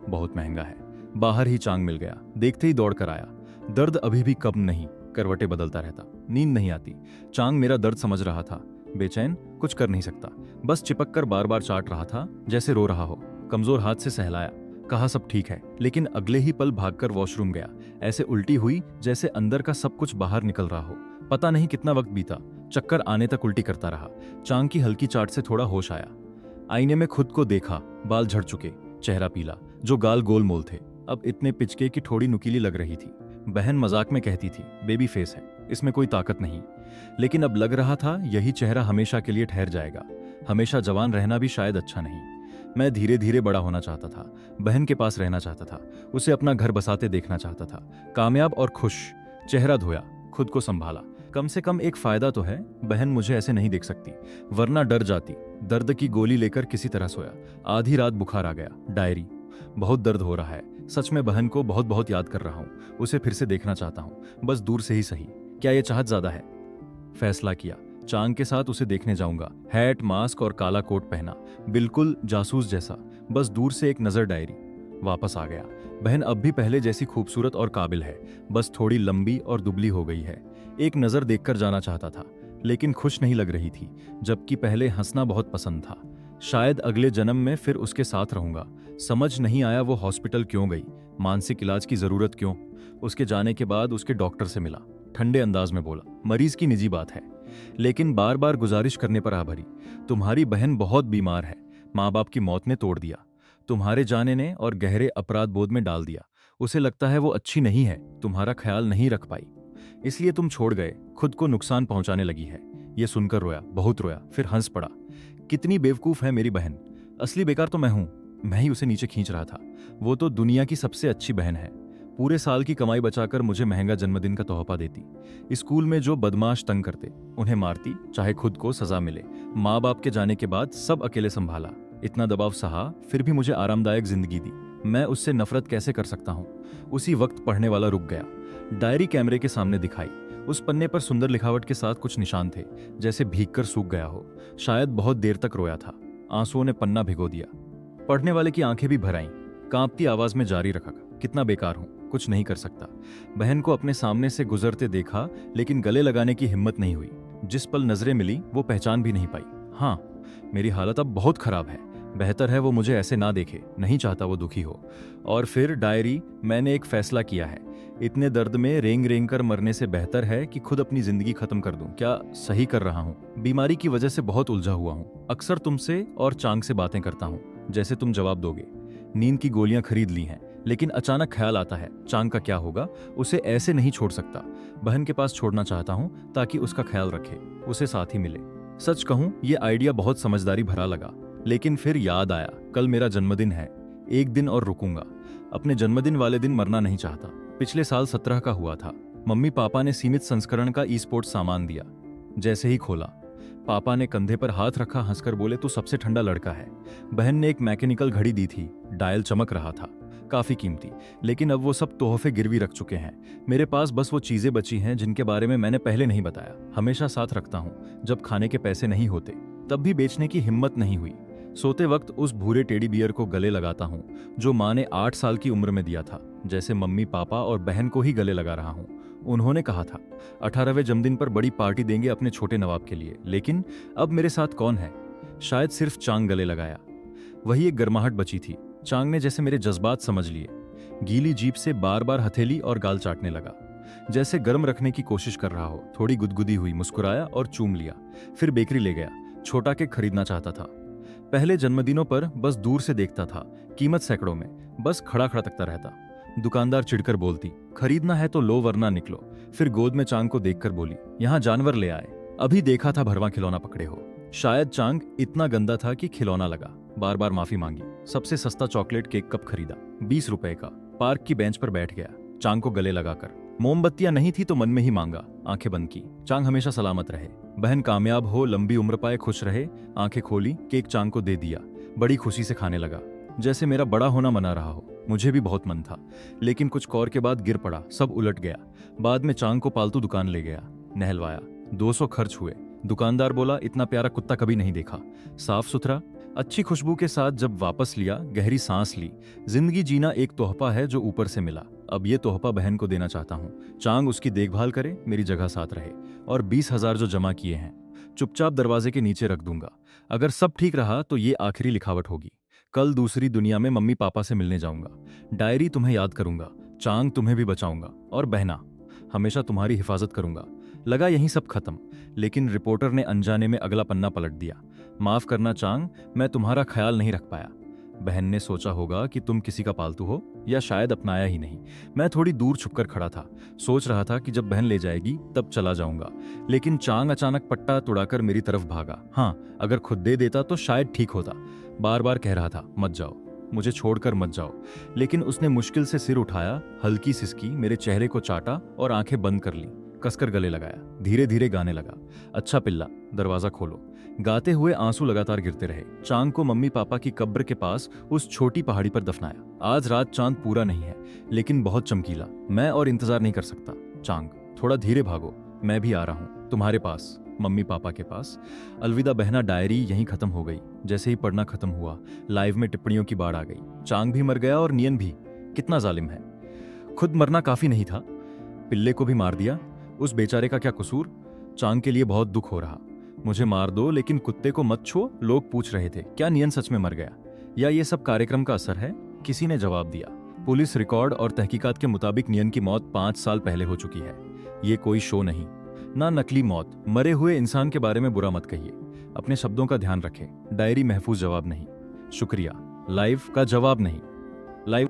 बहुत महंगा है। बाहर ही चांग मिल गया, देखते ही दौड़ कर आया। दर्द अभी भी कम नहीं, करवटें बदलता रहता, नींद नहीं आती। चांग मेरा दर्द समझ रहा था, बेचैन, कुछ कर नहीं सकता, बस चिपक कर बार बार चाट रहा था, जैसे रो रहा हो। कमजोर हाथ से सहलाया, कहा सब ठीक है, लेकिन अगले ही पल भागकर वॉशरूम गया। ऐसे उल्टी हुई जैसे अंदर का सब कुछ बाहर निकल रहा हो। पता नहीं कितना वक्त बीता, चक्कर आने तक उल्टी करता रहा। चांग की हल्की चाट से थोड़ा होश आया। आईने में खुद को देखा, बाल झड़ चुके, चेहरा पीला, जो गाल गोल मोल थे, अब इतने पिचके कि थोड़ी नुकीली लग रही थी। बहन मजाक में कहती थी, बेबी फेस है, इसमें कोई ताकत नहीं। लेकिन अब लग रहा था यही चेहरा हमेशा के लिए ठहर जाएगा। हमेशा जवान रहना भी शायद अच्छा नहीं। मैं धीरे धीरे बड़ा होना चाहता था, बहन के पास रहना चाहता था, उसे अपना घर बसाते देखना चाहता था, कामयाब और खुश। चेहरा धोया, खुद को संभाला, कम से कम एक फायदा तो है, बहन मुझे ऐसे नहीं देख सकती, वरना डर जाती। दर्द की गोली लेकर किसी तरह सोया। आधी रात बुखार आ गया। डायरी। बहुत दर्द हो रहा है, सच में बहन को बहुत बहुत याद कर रहा हूँ, उसे फिर से देखना चाहता हूँ, बस दूर से ही सही। क्या ये चाहत ज्यादा है? फैसला किया, चांग के साथ उसे देखने जाऊंगा। हैट, मास्क और काला कोट पहना, बिल्कुल जासूस जैसा, बस दूर से एक नजर। डायरी। वापस आ गया। बहन अब भी पहले जैसी खूबसूरत और काबिल है, बस थोड़ी लंबी और दुबली हो गई है। एक नजर देखकर जाना चाहता था, लेकिन खुश नहीं लग रही थी, जबकि पहले हंसना बहुत पसंद था। शायद अगले जन्म में फिर उसके साथ रहूंगा। समझ नहीं आया वो हॉस्पिटल क्यों गई, मानसिक इलाज की जरूरत क्यों। उसके जाने के बाद उसके डॉक्टर से मिला, ठंडे अंदाज में बोला, मरीज की निजी बात है, लेकिन बार बार गुजारिश करने पर आ भरी, तुम्हारी बहन बहुत बीमार है, माँ बाप की मौत ने तोड़ दिया, तुम्हारे जाने ने और गहरे अपराध बोध में डाल दिया। उसे लगता है वो अच्छी नहीं है, तुम्हारा ख्याल नहीं रख पाई, इसलिए तुम छोड़ गए, खुद को नुकसान पहुंचाने लगी है। ये सुनकर रोया, बहुत रोया, फिर हंस पड़ा। कितनी बेवकूफ है मेरी बहन, असली बेकार तो मैं हूं। मैं ही उसे नीचे खींच रहा था। वो तो दुनिया की सबसे अच्छी बहन है, पूरे साल की कमाई बचाकर मुझे महंगा जन्मदिन का तोहफा देती। स्कूल में जो बदमाश तंग करते उन्हें मारती, चाहे खुद को सजा मिले। माँ बाप के जाने के बाद सब अकेले संभाला, इतना दबाव सहा, फिर भी मुझे आरामदायक जिंदगी दी। मैं उससे नफरत कैसे कर सकता हूँ? उसी वक्त पढ़ने वाला रुक गया। डायरी कैमरे के सामने दिखाई। उस पन्ने पर सुंदर लिखावट के साथ कुछ निशान थे, जैसे भीगकर सूख गया हो। शायद बहुत देर तक रोया था। आंसुओं ने पन्ना भिगो दिया। पढ़ने वाले की आंखें भी भर आईं। कांपती आवाज में जारी रखा, कितना बेकार हूं, कुछ नहीं कर सकता। बहन को अपने सामने से गुजरते देखा, लेकिन गले लगाने की हिम्मत नहीं हुई। जिस पल नजरें मिली वो पहचान भी नहीं पाई। हाँ, मेरी हालत अब बहुत खराब है, बेहतर है वो मुझे ऐसे ना देखे, नहीं चाहता वो दुखी हो। और फिर डायरी, मैंने एक फैसला किया है, इतने दर्द में रेंग रेंग कर मरने से बेहतर है कि खुद अपनी जिंदगी खत्म कर दूं। क्या सही कर रहा हूं? बीमारी की वजह से बहुत उलझा हुआ हूं। अक्सर तुमसे और चांग से बातें करता हूं, जैसे तुम जवाब दोगे। नींद की गोलियां खरीद ली हैं, लेकिन अचानक ख्याल आता है, चांग का क्या होगा? उसे ऐसे नहीं छोड़ सकता। बहन के पास छोड़ना चाहता हूं ताकि उसका ख्याल रखे, उसे साथ ही मिले। सच कहूं, ये आइडिया बहुत समझदारी भरा लगा, लेकिन फिर याद आया, कल मेरा जन्मदिन है, एक दिन और रुकूंगा। अपने जन्मदिन वाले दिन मरना नहीं चाहता। पिछले साल 17 का हुआ था। मम्मी पापा ने सीमित संस्करण का ई स्पोर्ट सामान दिया। जैसे ही खोला, पापा ने कंधे पर हाथ रखा, हंसकर बोले, तू सबसे ठंडा लड़का है। बहन ने एक मैकेनिकल घड़ी दी थी, डायल चमक रहा था, काफी कीमती, लेकिन अब वो सब तोहफे गिरवी रख चुके हैं। मेरे पास बस वो चीजें बची हैं जिनके बारे में मैंने पहले नहीं बताया। हमेशा साथ रखता हूँ, जब खाने के पैसे नहीं होते तब भी बेचने की हिम्मत नहीं हुई। सोते वक्त उस भूरे टेडी बियर को गले लगाता हूँ, जो माँ ने 8 साल की उम्र में दिया था, जैसे मम्मी पापा और बहन को ही गले लगा रहा हूँ। उन्होंने कहा था 18वें जन्मदिन पर बड़ी पार्टी देंगे अपने छोटे नवाब के लिए, लेकिन अब मेरे साथ कौन है? शायद सिर्फ चांग गले लगाया। वही एक गर्माहट बची थी। चांग ने जैसे मेरे जज्बात समझ लिए। गीली जीभ से बार बार हथेली और गाल चाटने लगा, जैसे गर्म रखने की कोशिश कर रहा हो। थोड़ी गुदगुदी हुई, मुस्कुराया और चूम लिया। फिर बेकरी ले गया। छोटा केक खरीदना चाहता था। पहले जन्मदिनों पर बस दूर से देखता था, कीमत सैकड़ों में, बस खड़ा खड़ा तकता रहता। दुकानदार चिढ़कर बोलती, खरीदना है तो लो वरना निकलो। फिर गोद में चांग को देखकर बोली, यहाँ जानवर ले आए, अभी देखा था भरवा खिलौना पकड़े हो। शायद चांग इतना गंदा था कि खिलौना लगा। बार बार माफी मांगी। सबसे सस्ता चॉकलेट केक कप खरीदा, 20 रुपए का। पार्क की बेंच पर बैठ गया, चांग को गले लगाकर। मोमबत्तियां नहीं थी तो मन में ही मांगा, आंखें बंद की, चांग हमेशा सलामत रहे, बहन कामयाब हो, लंबी उम्र पाए, खुश रहे। आंखें खोली, केक चांग को दे दिया। बड़ी खुशी से खाने लगा, जैसे मेरा बड़ा होना मना रहा हो। मुझे भी बहुत मन था, लेकिन कुछ कौर के बाद गिर पड़ा, सब उलट गया। बाद में चांग को पालतू दुकान ले गया, नहलवाया, 200 खर्च हुए। दुकानदार बोला, इतना प्यारा कुत्ता कभी नहीं देखा, साफ सुथरा, अच्छी खुशबू के साथ। जब वापस लिया, गहरी सांस ली। जिंदगी जीना एक तोहफा है जो ऊपर से मिला। अब ये तोहफा बहन को देना चाहता हूँ। चांग उसकी देखभाल करे, मेरी जगह साथ रहे, और 20,000 जो जमा किए हैं चुपचाप दरवाजे के नीचे रख दूंगा। अगर सब ठीक रहा तो ये आखिरी लिखावट होगी। कल दूसरी दुनिया में मम्मी पापा से मिलने जाऊंगा। डायरी, तुम्हें याद करूंगा। चांग, तुम्हें भी बचाऊंगा। और बहना, हमेशा तुम्हारी हिफाजत करूंगा। लगा यहीं सब खत्म, लेकिन रिपोर्टर ने अनजाने में अगला पन्ना पलट दिया। माफ करना चांग, मैं तुम्हारा ख्याल नहीं रख पाया। बहन ने सोचा होगा कि तुम किसी का पालतू हो, या शायद अपनाया ही नहीं। मैं थोड़ी दूर छुपकर खड़ा था, सोच रहा था कि जब बहन ले जाएगी तब चला जाऊंगा। लेकिन चांग अचानक पट्टा तुड़ाकर मेरी तरफ भागा। हाँ, अगर खुद दे देता तो शायद ठीक होता। बार बार कह रहा था, मत जाओ, मुझे छोड़कर मत जाओ। लेकिन उसने मुश्किल से सिर उठाया, हल्की सिसकी, मेरे चेहरे को चाटा और आंखें बंद कर ली। कसकर गले लगाया, धीरे धीरे गाने लगा, अच्छा पिल्ला दरवाजा खोलो। गाते हुए आंसू लगातार गिरते रहे। चांग को मम्मी पापा की कब्र के पास उस छोटी पहाड़ी पर दफनाया। आज रात चांद पूरा नहीं है, लेकिन बहुत चमकीला। मैं और इंतजार नहीं कर सकता। चांग, थोड़ा धीरे भागो, मैं भी आ रहा हूं तुम्हारे पास, मम्मी पापा के पास। अलविदा बहना डायरी यहीं खत्म हो गई। जैसे ही पढ़ना खत्म हुआ, लाइव में टिप्पणियों की बाढ़ आ गई। चांग भी मर गया और नियन भी। कितना जालिम है। खुद मरना काफी नहीं था, पिल्ले को भी मार दिया। उस बेचारे का क्या कसूर। चांग के लिए बहुत दुख हो रहा। मुझे मार दो लेकिन कुत्ते को मत छुओ। लोग पूछ रहे थे क्या नियन सच में मर गया, या ये सब कार्यक्रम का असर है। किसी ने जवाब दिया, पुलिस रिकॉर्ड और तहकीकात के मुताबिक नियन की मौत 5 साल पहले हो चुकी है। ये कोई शो नहीं, ना नकली मौत। मरे हुए इंसान के बारे में बुरा मत कहिए। अपने शब्दों का ध्यान रखें। डायरी महफूज जवाब नहीं। शुक्रिया। लाइव का जवाब नहीं। लाइव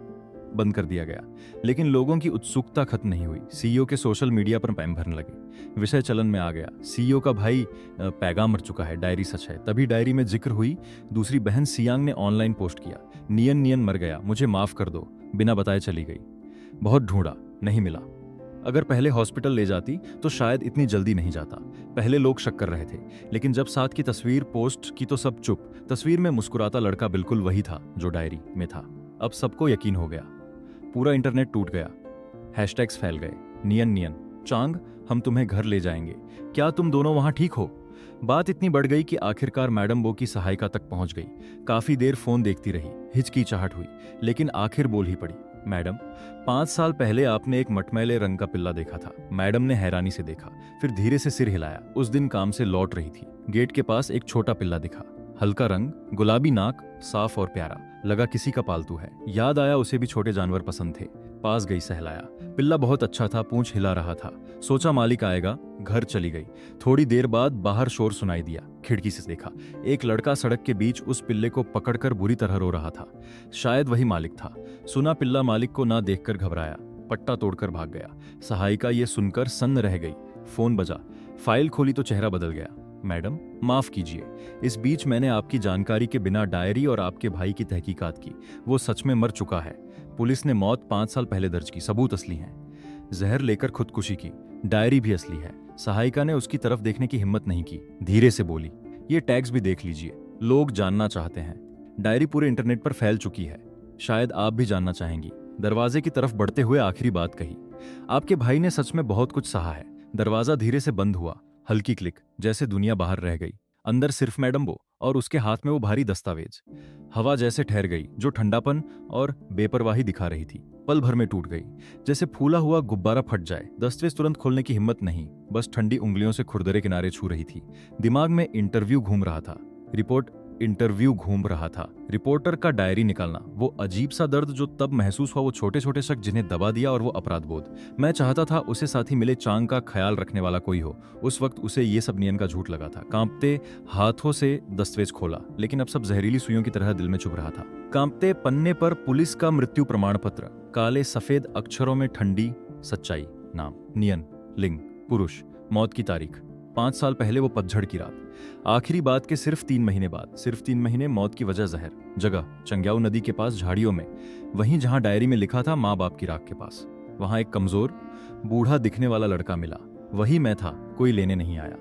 बंद कर दिया गया, लेकिन लोगों की उत्सुकता खत्म नहीं हुई। सीईओ के सोशल मीडिया पर पैम भरने लगे। विषय चलन में आ गया, सीईओ का भाई पैगाम मर चुका है, डायरी सच है। तभी डायरी में जिक्र हुई। दूसरी बहन सियांग ने ऑनलाइन पोस्ट किया, नियन नियन मर गया, मुझे माफ कर दो, बिना बताए चली गई। बहुत ढूंढा, नहीं मिला। अगर पहले हॉस्पिटल ले जाती तो शायद इतनी जल्दी नहीं जाता। पहले लोग शक कर रहे थे, लेकिन जब साथ की तस्वीर पोस्ट की तो सब चुप। तस्वीर में मुस्कुराता लड़का बिल्कुल वही था जो डायरी में था। अब सबको यकीन हो गया। पूरा इंटरनेट टूट गया। हैशटैग्स फैल गए। नियन नियन, चांग हम तुम्हें घर ले जाएंगे, क्या तुम दोनों वहां ठीक हो। बात इतनी बढ़ गई कि आखिरकार मैडम बो की सहायिका तक पहुंच गई। काफी देर फोन देखती रही, हिचकिचाहट हुई, लेकिन आखिर बोल ही पड़ी, मैडम 5 साल पहले आपने एक मटमैले रंग का पिल्ला देखा था। मैडम ने हैरानी से देखा, फिर धीरे से सिर हिलाया। उस दिन काम से लौट रही थी। गेट के पास एक छोटा पिल्ला दिखा, हल्का रंग, गुलाबी नाक, साफ और प्यारा। लगा किसी का पालतू है। याद आया उसे भी छोटे जानवर पसंद थे। पास गई, सहलाया। पिल्ला बहुत अच्छा था, पूंछ हिला रहा था। सोचा मालिक आएगा। घर चली गई। थोड़ी देर बाद बाहर शोर सुनाई दिया। खिड़की से देखा, एक लड़का सड़क के बीच उस पिल्ले को पकड़कर बुरी तरह रो रहा था। शायद वही मालिक था। सुना पिल्ला मालिक को ना देखकर घबराया, पट्टा तोड़कर भाग गया। सहायिका ये सुनकर सन्न रह गई। फोन बजा। फाइल खोली तो चेहरा बदल गया। मैडम माफ कीजिए, इस बीच मैंने आपकी जानकारी के बिना डायरी और आपके भाई की तहकीकात की। वो सच में मर चुका है। पुलिस ने मौत 5 साल पहले दर्ज की, सबूत असली हैं। जहर लेकर खुदकुशी की, डायरी भी असली है। सहायिका ने उसकी तरफ देखने की हिम्मत नहीं की, धीरे से बोली, ये टैग्स भी देख लीजिए, लोग जानना चाहते हैं। डायरी पूरे इंटरनेट पर फैल चुकी है, शायद आप भी जानना चाहेंगी। दरवाजे की तरफ बढ़ते हुए आखिरी बात कही, आपके भाई ने सच में बहुत कुछ सहा है। दरवाजा धीरे से बंद हुआ। हल्की क्लिक, जैसे दुनिया बाहर रह गई। अंदर सिर्फ मैडम बो और उसके हाथ में वो भारी दस्तावेज। हवा जैसे ठहर गई, जो ठंडापन और बेपरवाही दिखा रही थी, पल भर में टूट गई। जैसे फूला हुआ गुब्बारा फट जाए। दस्तावेज तुरंत खोलने की हिम्मत नहीं, बस ठंडी उंगलियों से खुरदरे किनारे छू रही थी। दिमाग में इंटरव्यू घूम रहा था। रिपोर्टर का डायरी निकालना, वो अजीब सा दर्द जो तब महसूस हुआ, वो छोटे छोटे शक जिन्हें दबा दिया, और वो अपराध बोध। मैं चाहता था उसे साथी मिले, चांग का ख्याल रखने वाला कोई हो। उस वक्त उसे ये सब नियन का झूठ लगा था। कांपते हाथों से दस्तावेज खोला, लेकिन अब सब जहरीली सुइयों की तरह दिल में चुभ रहा था। कांपते पन्ने पर पुलिस का मृत्यु प्रमाण पत्र, काले सफेद अक्षरों में ठंडी सच्चाई। नाम नियन, लिंग पुरुष, मौत की तारीख 5 साल पहले, वो पतझड़ की रात। आखिरी बात के सिर्फ 3 महीने बाद, सिर्फ 3 महीने, मौत की वजह जहर। जगह चंग्याओ नदी के पास, झाड़ियों में, वहीं जहां डायरी में लिखा था, माँ बाप की राख के पास। वहां एक कमजोर बूढ़ा दिखने वाला लड़का मिला। वही मैं था, कोई लेने नहीं आया।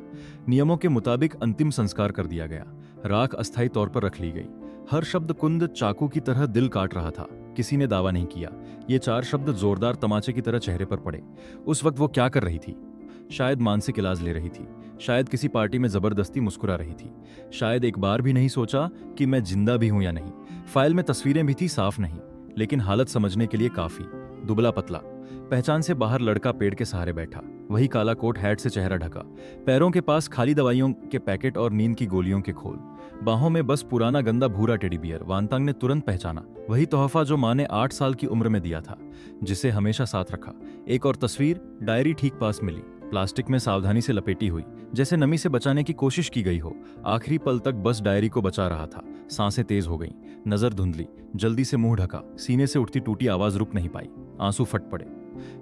नियमों के मुताबिक अंतिम संस्कार कर दिया गया। राख अस्थायी तौर पर रख ली गई। हर शब्द कुंद चाकू की तरह दिल काट रहा था। किसी ने दावा नहीं किया। ये 4 शब्द जोरदार तमाचे की तरह चेहरे पर पड़े। उस वक्त वो क्या कर रही थी? शायद मानसिक इलाज ले रही थी, शायद किसी पार्टी में जबरदस्ती मुस्कुरा रही थी, शायद एक बार भी नहीं सोचा कि मैं जिंदा भी हूं या नहीं। फाइल में तस्वीरें भी थी, साफ नहीं, लेकिन हालत समझने के लिए काफी। दुबला पतला, पहचान से बाहर लड़का पेड़ के सहारे बैठा, वही काला कोट, हैट से चेहरा ढका, पैरों के पास खाली दवाइयों के पैकेट और नींद की गोलियों के खोल, बाहों में बस पुराना गंदा भूरा टेडी बियर। वांतांग ने तुरंत पहचाना, वही तोहफा जो माँ ने 8 साल की उम्र में दिया था, जिसे हमेशा साथ रखा। एक और तस्वीर, डायरी ठीक पास मिली, प्लास्टिक में सावधानी से लपेटी हुई, जैसे नमी से बचाने की कोशिश की गई हो। आखिरी पल तक बस डायरी को बचा रहा था। सांसें तेज हो गईं, नजर धुंधली, जल्दी से मुंह ढका, सीने से उठती टूटी आवाज रुक नहीं पाई। आंसू फट पड़े,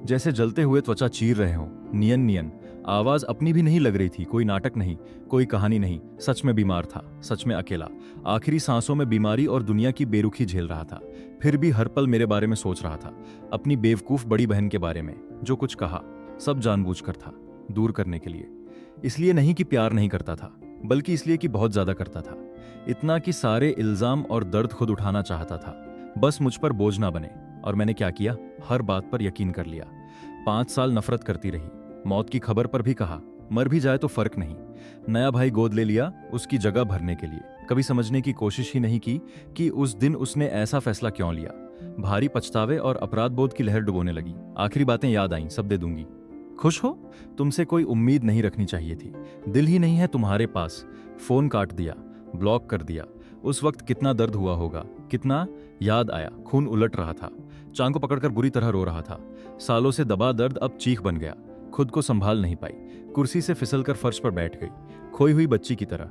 जैसे जलते हुए त्वचा चीर रहे हों। नियन नियन, आवाज अपनी भी नहीं लग रही थी। कोई नाटक नहीं, कोई कहानी नहीं, सच में बीमार था, सच में अकेला। आखिरी सांसों में बीमारी और दुनिया की बेरुखी झेल रहा था। फिर भी हर पल मेरे बारे में सोच रहा था, अपनी बेवकूफ बड़ी बहन के बारे में। जो कुछ कहा सब जानबूझकर था। दूर करने के लिए। इसलिए नहीं कि प्यार नहीं करता था, बल्कि इसलिए कि बहुत ज्यादा करता था। इतना कि सारे इल्जाम और दर्द खुद उठाना चाहता था, बस मुझ पर बोझ ना बने। और मैंने क्या किया? हर बात पर यकीन कर लिया। 5 साल नफरत करती रही, मौत की खबर पर भी कहा मर भी जाए तो फर्क नहीं। नया भाई गोद ले लिया उसकी जगह भरने के लिए। कभी समझने की कोशिश ही नहीं की कि उस दिन उसने ऐसा फैसला क्यों लिया। भारी पछतावे और अपराध बोध की लहर डुबोने लगी। आखिरी बातें याद आईं, सब दे दूंगी। खुश हो? तुमसे कोई उम्मीद नहीं रखनी चाहिए थी। दिल ही नहीं है तुम्हारे पास। फोन काट दिया, ब्लॉक कर दिया। उस वक्त कितना दर्द हुआ होगा, कितना। याद आया, खून उलट रहा था, चांग को पकड़कर बुरी तरह रो रहा था। सालों से दबा दर्द अब चीख बन गया। खुद को संभाल नहीं पाई, कुर्सी से फिसलकर फर्श पर बैठ गई, खोई हुई बच्ची की तरह।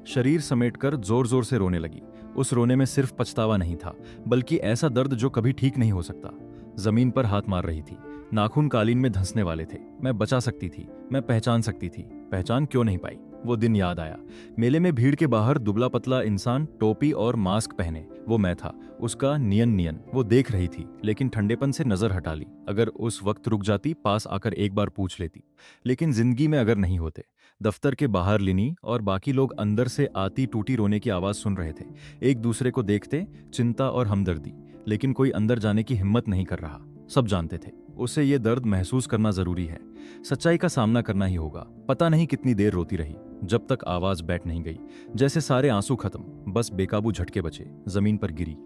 शरीर समेटकर जोर जोर से रोने लगी। उस रोने में सिर्फ पछतावा नहीं था, बल्कि ऐसा दर्द जो कभी ठीक नहीं हो सकता। जमीन पर हाथ मार रही थी, नाखून कालीन में धंसने वाले थे। मैं बचा सकती थी, मैं पहचान सकती थी। पहचान क्यों नहीं पाई? वो दिन याद आया। मेले में भीड़ के बाहर दुबला पतला इंसान, टोपी और मास्क पहने, वो मैं था। उसका नियन नियन। वो देख रही थी, लेकिन ठंडेपन से नजर हटा ली। अगर उस वक्त रुक जाती, पास आकर एक बार पूछ लेती। लेकिन जिंदगी में अगर नहीं होते। दफ्तर के बाहर लिनी और बाकी लोग अंदर से आती टूटी रोने की आवाज सुन रहे थे। एक दूसरे को देखते, चिंता और हमदर्दी। लेकिन कोई अंदर जाने की हिम्मत नहीं कर रहा। सब जानते थे उसे ये दर्द महसूस करना जरूरी है। सच्चाई का सामना करना ही होगा। पता नहीं कितनी देर रोती रही, जब तक आवाज बैठ नहीं गई। जैसे सारे आंसू खत्म, बस बेकाबू झटके बचे। जमीन पर गिरी,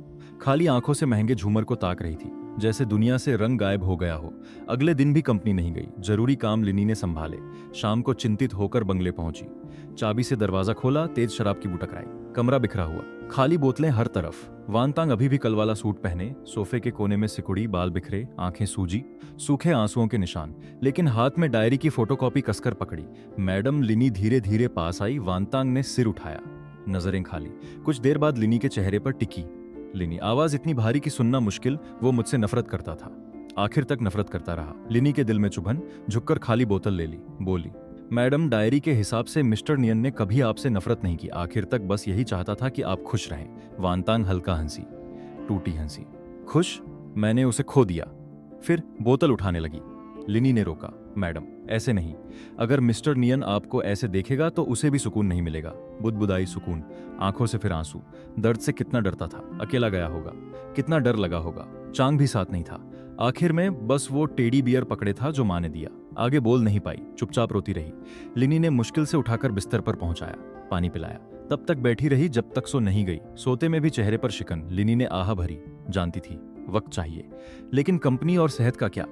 खाली आंखों से महंगे झूमर को ताक रही थी, जैसे दुनिया से रंग गायब हो गया हो। अगले दिन भी कंपनी नहीं गई। जरूरी काम लिनी ने संभाले। शाम को चिंतित होकर बंगले पहुंची। चाबी से दरवाजा खोला, तेज शराब की बुटक आई। कमरा बिखरा हुआ, खाली बोतलें हर तरफ। वानतांग अभी भी कल वाला सूट पहने, सोफे के कोने में सिकुड़ी, बाल बिखरे, आंखें सूजी, सूखे आंसुओं के निशान। लेकिन हाथ में डायरी की फोटोकॉपी कसकर पकड़ी। मैडम लिनी धीरे धीरे पास आई। वानतांग ने सिर उठाया, नजरें खाली। कुछ देर बाद लिनी के चेहरे पर टिकी। लिनी, आवाज इतनी भारी कि सुनना मुश्किल। वो मुझसे नफरत करता था, आखिर तक नफरत करता रहा। लिनी के दिल में चुभन। झुककर खाली बोतल ले ली, बोली, मैडम, डायरी के हिसाब से मिस्टर नियन ने कभी आपसे नफरत नहीं की। आखिर तक बस यही चाहता था कि आप खुश रहें। वानतांग हल्का हंसी, टूटी हंसी। खुश? मैंने उसे खो दिया। फिर बोतल उठाने लगी। लिनी ने रोका, मैडम, ऐसे नहीं। अगर मिस्टर नियन आपको ऐसे देखेगा तो उसे भी सुकून नहीं मिलेगा। बुदबुदाई सुकून, आंखों से फिर आंसू। दर्द से कितना डरता था, अकेला गया होगा, कितना डर लगा होगा। चांग भी साथ नहीं था। आखिर में बस वो टेडी बियर पकड़े था जो माँ ने दिया। आगे बोल नहीं पाई, चुपचाप रोती रही। लिनी ने मुश्किल से उठाकर बिस्तर पर पहुंचाया, पानी पिलाया। तब तक बैठी रही जब तक सो नहीं गई। सोते में भी चेहरे पर शिकन। लिनी ने आह भरी, जानती थी वक्त चाहिए। लेकिन कंपनी और सेहत का क्या?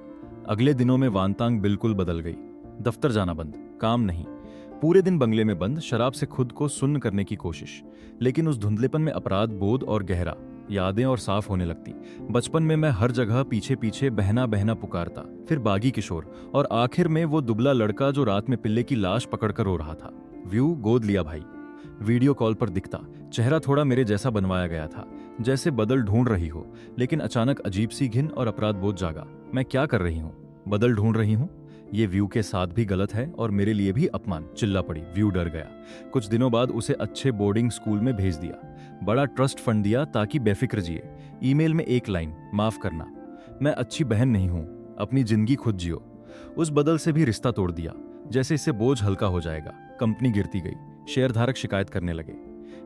अगले दिनों में वानतांग बिल्कुल बदल गई। दफ्तर जाना बंद, काम नहीं, पूरे दिन बंगले में बंद, शराब से खुद को सुन्न करने की कोशिश। लेकिन उस धुंधलेपन में अपराध बोध और गहरा, यादें और साफ होने लगती। बचपन में मैं हर जगह पीछे पीछे बहना बहना पुकारता, फिर बागी किशोर, और आखिर में वो दुबला लड़का जो रात में पिल्ले की लाश पकड़कर रो रहा था। व्यू, गोद लिया भाई। वीडियो कॉल पर दिखता, चेहरा थोड़ा मेरे जैसा बनवाया गया था, जैसे बदल ढूंढ रही हो। लेकिन अचानक अजीब सी घिन और अपराध बोध जागा। मैं क्या कर रही हूँ? बदल ढूंढ रही हूँ? ये व्यू के साथ भी गलत है और मेरे लिए भी अपमान। चिल्ला पड़ी। व्यू डर गया। कुछ दिनों बाद उसे अच्छे बोर्डिंग स्कूल में भेज दिया, बड़ा ट्रस्ट फंड दिया ताकि बेफिक्र जिए। ईमेल में एक लाइन, माफ करना, मैं अच्छी बहन नहीं हूं, अपनी जिंदगी खुद जियो। उस बदल से भी रिश्ता तोड़ दिया, जैसे इससे बोझ हल्का हो जाएगा। कंपनी गिरती गई, शेयरधारक शिकायत करने लगे।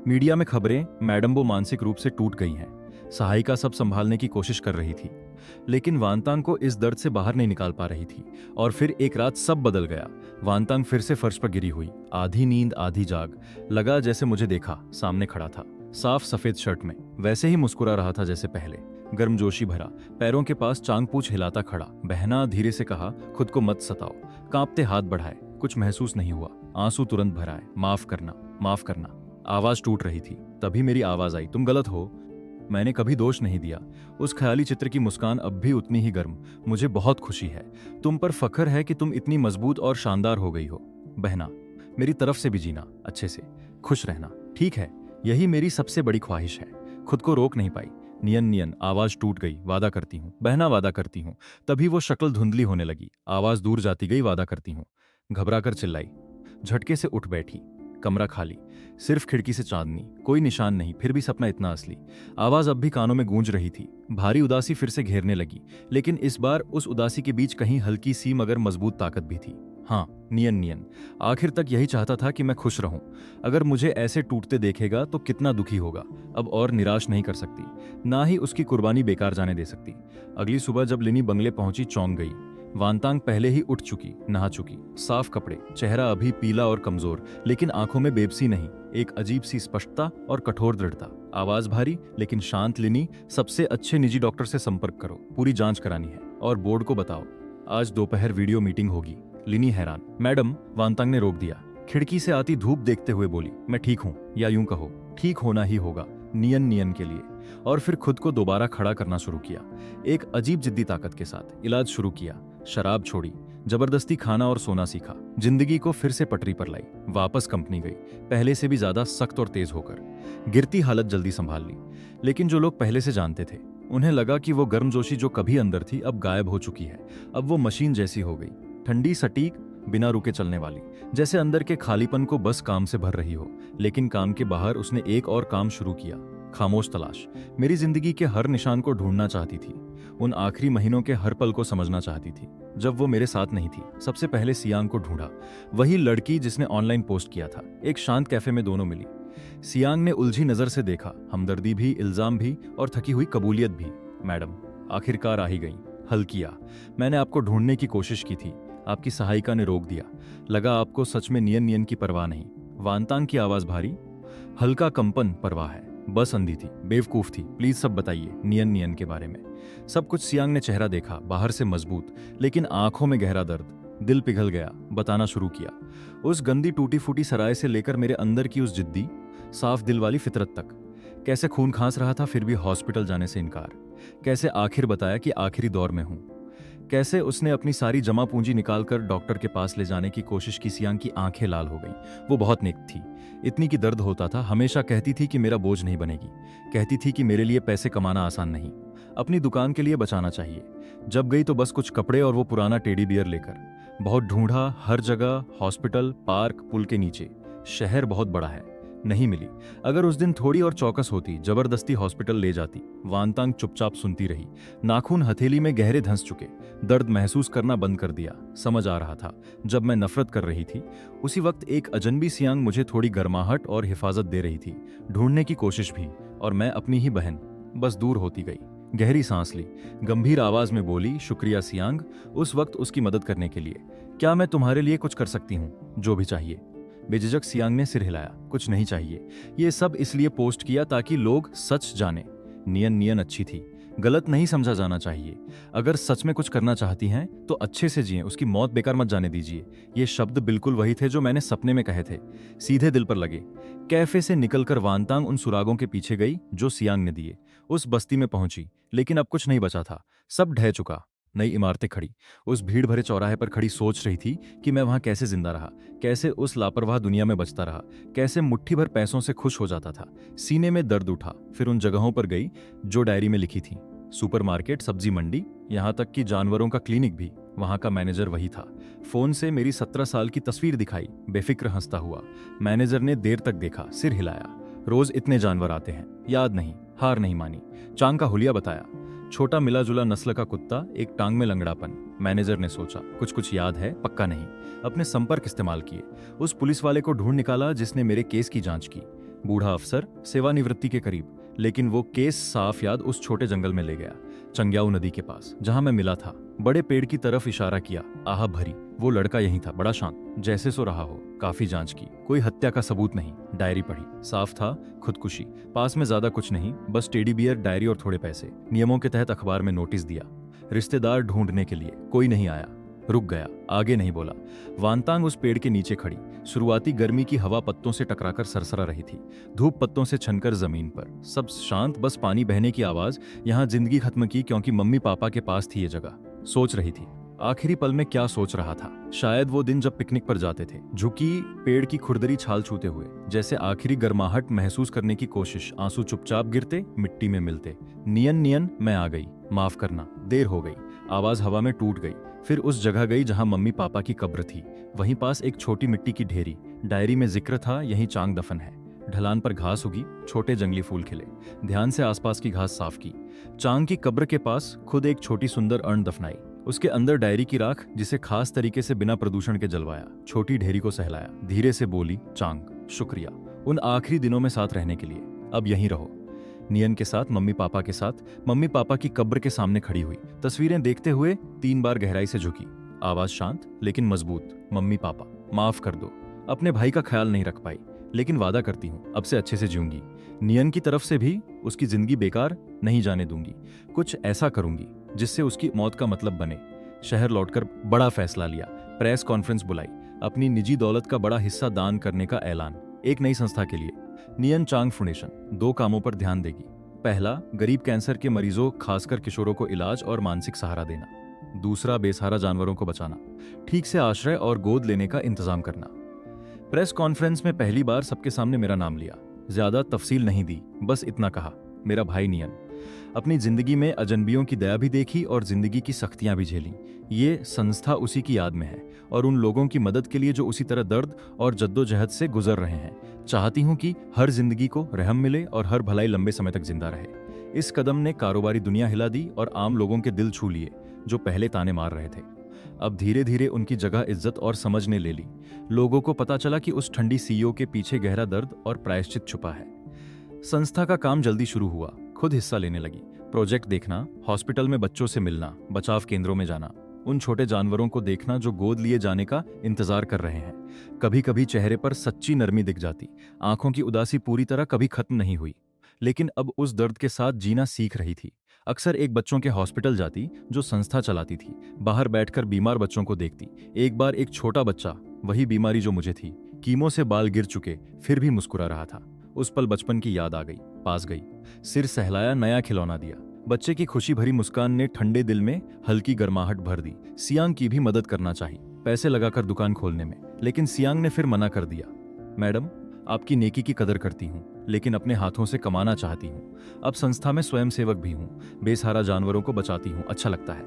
मीडिया में खबरें, मैडम वो मानसिक रूप से टूट गई हैं। सहायिका सब संभालने की कोशिश कर रही थी, लेकिन वानतांग को इस दर्द से बाहर नहीं निकाल पा रही थी। और फिर एक रात सब बदल गया। वानतांग फिर से फर्श पर गिरी हुई, आधी नींद आधी जाग। लगा जैसे मुझे देखा, सामने खड़ा था, साफ सफेद शर्ट में, वैसे ही मुस्कुरा रहा था जैसे पहले, गर्मजोशी भरा। पैरों के पास चांग पूछ हिलाता खड़ा। बहना, धीरे से कहा, खुद को मत सताओ। कांपते हाथ बढ़ाए, कुछ महसूस नहीं हुआ। आंसू तुरंत भराए, माफ करना, माफ करना। आवाज टूट रही थी। तभी मेरी आवाज आई, तुम गलत हो। मैंने कभी दोष नहीं दिया। उस ख्याली चित्र की मुस्कान अब भी उतनी ही गर्म। मुझे बहुत खुशी है, तुम पर फख्र है कि तुम इतनी मजबूत और शानदार हो गई हो। बहना, मेरी तरफ से भी जीना अच्छे से, खुश रहना, ठीक है? यही मेरी सबसे बड़ी ख्वाहिश है। खुद को रोक नहीं पाई। नियन नियन, आवाज टूट गई। वादा करती हूँ बहना, वादा करती हूँ। तभी वो शक्ल धुंधली होने लगी, आवाज दूर जाती गई। वादा करती हूँ। घबराकर चिल्लाई। झटके से उठ बैठी। कमरा खाली, सिर्फ खिड़की से चांदनी, कोई निशान नहीं, फिर भी सपना इतना असली। आवाज अब भी कानों में गूंज रही थी। भारी उदासी फिर से घेरने लगी, लेकिन इस बार उस उदासी के बीच कहीं हल्की सी मगर मजबूत ताकत भी थी। हाँ, नियन नियन। आखिर तक यही चाहता था कि मैं खुश रहूं। अगर मुझे ऐसे टूटते देखेगा तो कितना दुखी होगा। अब और निराश नहीं कर सकती, ना ही उसकी कुर्बानी बेकार जाने दे सकती। अगली सुबह जब लिनी बंगले पहुंची, चौंक गई। वांतांग पहले ही उठ चुकी, नहा चुकी, साफ कपड़े, चेहरा अभी पीला और कमजोर, लेकिन आंखों में बेबसी नहीं, एक अजीब सी स्पष्टता और कठोर दृढ़ता। आवाज भारी लेकिन शांत। लिनी, सबसे अच्छे निजी डॉक्टर से संपर्क करो, पूरी जांच करानी है, और बोर्ड को बताओ आज दोपहर वीडियो मीटिंग होगी। लिनी हैरान। मैडम, वांतांग ने रोक दिया। खिड़की से आती धूप देखते हुए बोली, मैं ठीक हूं, या यूं कहो, ठीक होना ही होगा, नियन नियन के लिए। और फिर खुद को दोबारा खड़ा करना शुरू किया, एक अजीब जिद्दी ताकत के साथ। इलाज शुरू किया, शराब छोड़ी, जबरदस्ती खाना और सोना सीखा, जिंदगी को फिर से पटरी पर लाई। वापस कंपनी गई, पहले से भी ज्यादा सख्त और तेज होकर। गिरती हालत जल्दी संभाल ली, लेकिन जो लोग पहले से जानते थे उन्हें लगा कि वो गर्मजोशी जो कभी अंदर थी अब गायब हो चुकी है। अब वो मशीन जैसी हो गई, ठंडी, सटीक, बिना रुके चलने वाली, जैसे अंदर के खालीपन को बस काम से भर रही हो। लेकिन काम के बाहर उसने एक और काम शुरू किया, खामोश तलाश। मेरी जिंदगी के हर निशान को ढूंढना चाहती थी, उन आखिरी महीनों के हर पल को समझना चाहती थी जब वो मेरे साथ नहीं थी। सबसे पहले सियांग को ढूंढा, वही लड़की जिसने ऑनलाइन पोस्ट किया था। एक शांत कैफे में दोनों मिली। सियांग ने उलझी नजर से देखा, हमदर्दी भी, इल्जाम भी, और थकी हुई कबूलियत भी। मैडम, आखिरकार आ ही गई। हल किया। मैंने आपको ढूंढने की कोशिश की थी, आपकी सहायिका ने रोक दिया। लगा आपको सच में नियन नियन की परवाह नहीं। वांतांग की आवाज भारी, हल्का कंपन। परवाह है, बस अंधी थी, बेवकूफ थी। प्लीज सब बताइए नियन नियन के बारे में, सब कुछ। सियांग ने चेहरा देखा, बाहर से मजबूत, लेकिन आंखों में गहरा दर्द। दिल पिघल गया, बताना शुरू किया। उस गंदी टूटी फूटी सराय से लेकर मेरे अंदर की उस जिद्दी साफ दिल वाली फितरत तक। कैसे खून खांस रहा था फिर भी हॉस्पिटल जाने से इनकार। कैसे आखिर बताया कि आखिरी दौर में हूं। कैसे उसने अपनी सारी जमा पूंजी निकालकर डॉक्टर के पास ले जाने की कोशिश की। सियांग की आंखें लाल हो गईं। वो बहुत नेक थी, इतनी की दर्द होता था। हमेशा कहती थी कि मेरा बोझ नहीं बनेगी, कहती थी कि मेरे लिए पैसे कमाना आसान नहीं, अपनी दुकान के लिए बचाना चाहिए। जब गई तो बस कुछ कपड़े और वो पुराना टेडी बियर लेकर। बहुत ढूंढा, हर जगह, हॉस्पिटल, पार्क, पुल के नीचे। शहर बहुत बड़ा है, नहीं मिली। अगर उस दिन थोड़ी और चौकस होती, जबरदस्ती हॉस्पिटल ले जाती। वांतांग चुपचाप सुनती रही, नाखून हथेली में गहरे धंस चुके। दर्द महसूस करना बंद कर दिया। समझ आ रहा था, जब मैं नफरत कर रही थी, उसी वक्त एक अजनबी सियांग मुझे थोड़ी गर्माहट और हिफाजत दे रही थी। ढूंढने की कोशिश भी, और मैं अपनी ही बहन, बस दूर होती गई। गहरी सांस ली, गंभीर आवाज में बोली, शुक्रिया सियांग, उस वक्त उसकी मदद करने के लिए। क्या मैं तुम्हारे लिए कुछ कर सकती हूँ? जो भी चाहिए। बेझिझक सियांग ने सिर हिलाया, कुछ नहीं चाहिए। ये सब इसलिए पोस्ट किया ताकि लोग सच जाने। नियन नियन अच्छी थी, गलत नहीं समझा जाना चाहिए। अगर सच में कुछ करना चाहती हैं तो अच्छे से जिए, उसकी मौत बेकार मत जाने दीजिए। ये शब्द बिल्कुल वही थे जो मैंने सपने में कहे थे, सीधे दिल पर लगे। कैफे से निकलकर वांतांग उन सुरागों के पीछे गई जो सियांग ने दिए। उस बस्ती में पहुंची, लेकिन अब कुछ नहीं बचा था, सब ढह चुका। नई इमारतें खड़ी, उस भीड़ भरे चौराहे पर खड़ी सोच रही थी कि मैं वहां कैसे जिंदा रहा, कैसे उस लापरवाह दुनिया में बचता रहा, कैसे मुट्ठी भर पैसों से खुश हो जाता था। सीने में दर्द उठा। फिर उन जगहों पर गई जो डायरी में लिखी थी, सुपरमार्केट, सब्जी मंडी, यहाँ तक कि जानवरों का क्लिनिक भी। वहां का मैनेजर वही था। फोन से मेरी 17 साल की तस्वीर दिखाई, बेफिक्र हंसता हुआ। मैनेजर ने देर तक देखा, सिर हिलाया। रोज इतने जानवर आते हैं, याद नहीं। हार नहीं मानी। चांग का हुलिया बताया, छोटा मिला जुला नस्ल का कुत्ता, एक टांग में लंगड़ापन। मैनेजर ने सोचा, कुछ कुछ याद है, पक्का नहीं। अपने संपर्क इस्तेमाल किए, उस पुलिस वाले को ढूंढ निकाला जिसने मेरे केस की जांच की। बूढ़ा अफसर, सेवानिवृत्ति के करीब, लेकिन वो केस साफ याद उस छोटे जंगल में ले गया, चंग्याऊ नदी के पास, जहां मैं मिला था। बड़े पेड़ की तरफ इशारा किया, आह भरी। वो लड़का यही था, बड़ा शांत, जैसे सो रहा हो। काफी जांच की, कोई हत्या का सबूत नहीं। डायरी पढ़ी, साफ था खुदकुशी। पास में ज्यादा कुछ नहीं, बस टेडी बियर, डायरी और थोड़े पैसे। नियमों के तहत अखबार में नोटिस दिया, रिश्तेदार ढूंढने के लिए। कोई नहीं आया, रुक गया, आगे नहीं बोला। वांतांग उस पेड़ के नीचे खड़ी। शुरुआती गर्मी की हवा पत्तों से टकराकर सरसरा रही थी, धूप पत्तों से छनकर जमीन पर। सब शांत, बस पानी बहने की आवाज। यहाँ जिंदगी खत्म की क्योंकि मम्मी पापा के पास थी ये जगह। सोच रही थी, आखिरी पल में क्या सोच रहा था? शायद वो दिन जब पिकनिक पर जाते थे, झुकी पेड़ की खुरदरी छाल छूते हुए, जैसे आखिरी गर्माहट महसूस करने की कोशिश। आंसू चुपचाप गिरते, मिट्टी में मिलते। नियन नियन मैं आ गई, माफ करना, देर हो गई। आवाज हवा में टूट गई। फिर उस जगह गई जहां मम्मी पापा की कब्र थी। वहीं पास एक छोटी मिट्टी की ढेरी। डायरी में जिक्र था, यहीं चांग दफन है। ढलान पर घास उगी, छोटे जंगली फूल खिले। ध्यान से आसपास की घास साफ की। चांग की कब्र के पास खुद एक छोटी सुंदर अर्न दफनाई। उसके अंदर डायरी की राख जिसे खास तरीके से बिना प्रदूषण के जलवाया, छोटी ढेरी को सहलाया, धीरे से बोली, चांग, शुक्रिया उन आखिरी दिनों में साथ रहने के लिए। अब यहीं रहो। नियन के साथ, मम्मी पापा के साथ, मम्मी पापा की कब्र के सामने खड़ी हुई, तस्वीरें देखते हुए 3 बार गहराई से झुकी। आवाज शांत लेकिन मजबूत, मम्मी पापा माफ कर दो, अपने भाई का ख्याल नहीं रख पाई, लेकिन वादा करती हूँ अब से अच्छे से जीऊंगी। नियन की तरफ से भी उसकी जिंदगी बेकार नहीं जाने दूंगी, कुछ ऐसा करूंगी जिससे उसकी मौत का मतलब बने। शहर लौटकर बड़ा फैसला लिया, प्रेस कॉन्फ्रेंस बुलाई, अपनी निजी दौलत का बड़ा हिस्सा दान करने का ऐलान, एक नई संस्था के लिए, नियन चांग फाउंडेशन। 2 कामों पर ध्यान देगी। पहला, गरीब कैंसर के मरीजों खासकर किशोरों को इलाज और मानसिक सहारा देना। दूसरा, बेसहारा जानवरों को बचाना, ठीक से आश्रय और गोद लेने का इंतजाम करना। प्रेस कॉन्फ्रेंस में पहली बार सबके सामने मेरा नाम लिया, ज्यादा तफसील नहीं दी, बस इतना कहा, मेरा भाई नियन अपनी जिंदगी में अजनबियों की दया भी देखी और जिंदगी की सख्तियां भी झेली। ये संस्था उसी की याद में है और उन लोगों की मदद के लिए जो उसी तरह दर्द और जद्दोजहद से गुजर रहे हैं। चाहती हूं कि हर जिंदगी को रहम मिले और हर भलाई लंबे समय तक जिंदा रहे। इस कदम ने कारोबारी दुनिया हिला दी और आम लोगों के दिल छू लिए जो पहले ताने मार रहे थे। अब धीरे धीरे उनकी जगह इज्जत और समझ ने ले ली। लोगों को पता चला कि उस ठंडी सीईओ के पीछे गहरा दर्द और प्रायश्चित छुपा है। संस्था का काम जल्दी शुरू हुआ, खुद हिस्सा लेने लगी। प्रोजेक्ट देखना, हॉस्पिटल में बच्चों से मिलना, बचाव केंद्रों में जाना, उन छोटे जानवरों को देखना जो गोद लिए जाने का इंतजार कर रहे हैं। कभी कभी चेहरे पर सच्ची नरमी दिख जाती, आंखों की उदासी पूरी तरह कभी खत्म नहीं हुई, लेकिन अब उस दर्द के साथ जीना सीख रही थी। अक्सर एक बच्चों के हॉस्पिटल जाती जो संस्था चलाती थी, बाहर बैठकर बीमार बच्चों को देखती। एक बार एक छोटा बच्चा, वही बीमारी जो मुझे थी, कीमो से बाल गिर चुके, फिर भी मुस्कुरा रहा था। उस पल बचपन की याद आ गई, पास गई, सिर सहलाया, नया खिलौना दिया। बच्चे की खुशी भरी मुस्कान ने ठंडे दिल में हल्की गर्माहट भर दी। सियांग की भी मदद करना चाहिए, पैसे लगाकर दुकान खोलने में, लेकिन सियांग ने फिर मना कर दिया। मैडम, आपकी नेकी की कदर करती हूँ, लेकिन अपने हाथों से कमाना चाहती हूँ। अब संस्था में स्वयंसेवक भी हूँ, बेसहारा जानवरों को बचाती हूँ, अच्छा लगता है।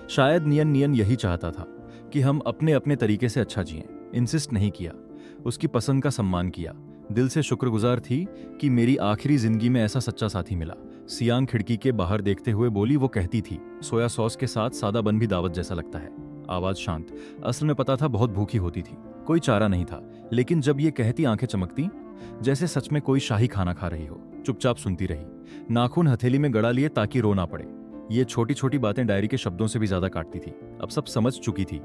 शायद नियन यही चाहता था कि हम अपने अपने तरीके से अच्छा जिएं। इंसिस्ट नहीं किया, उसकी पसंद का सम्मान किया। दिल से शुक्रगुजार थी कि मेरी आखिरी जिंदगी में ऐसा सच्चा साथी मिला। सियांग खिड़की के बाहर देखते हुए बोली, वो कहती थी, सोया सॉस के साथ सादा बन भी दावत जैसा लगता है। आवाज शांत, असल में पता था बहुत भूखी होती थी, कोई चारा नहीं था, लेकिन जब ये कहती आंखें चमकती जैसे सच में कोई शाही खाना खा रही हो। चुपचाप सुनती रही, नाखून हथेली में गड़ा लिए ताकि रो ना पड़े। ये छोटी छोटी बातें डायरी के शब्दों से भी ज्यादा काटती थी। अब सब समझ चुकी थी।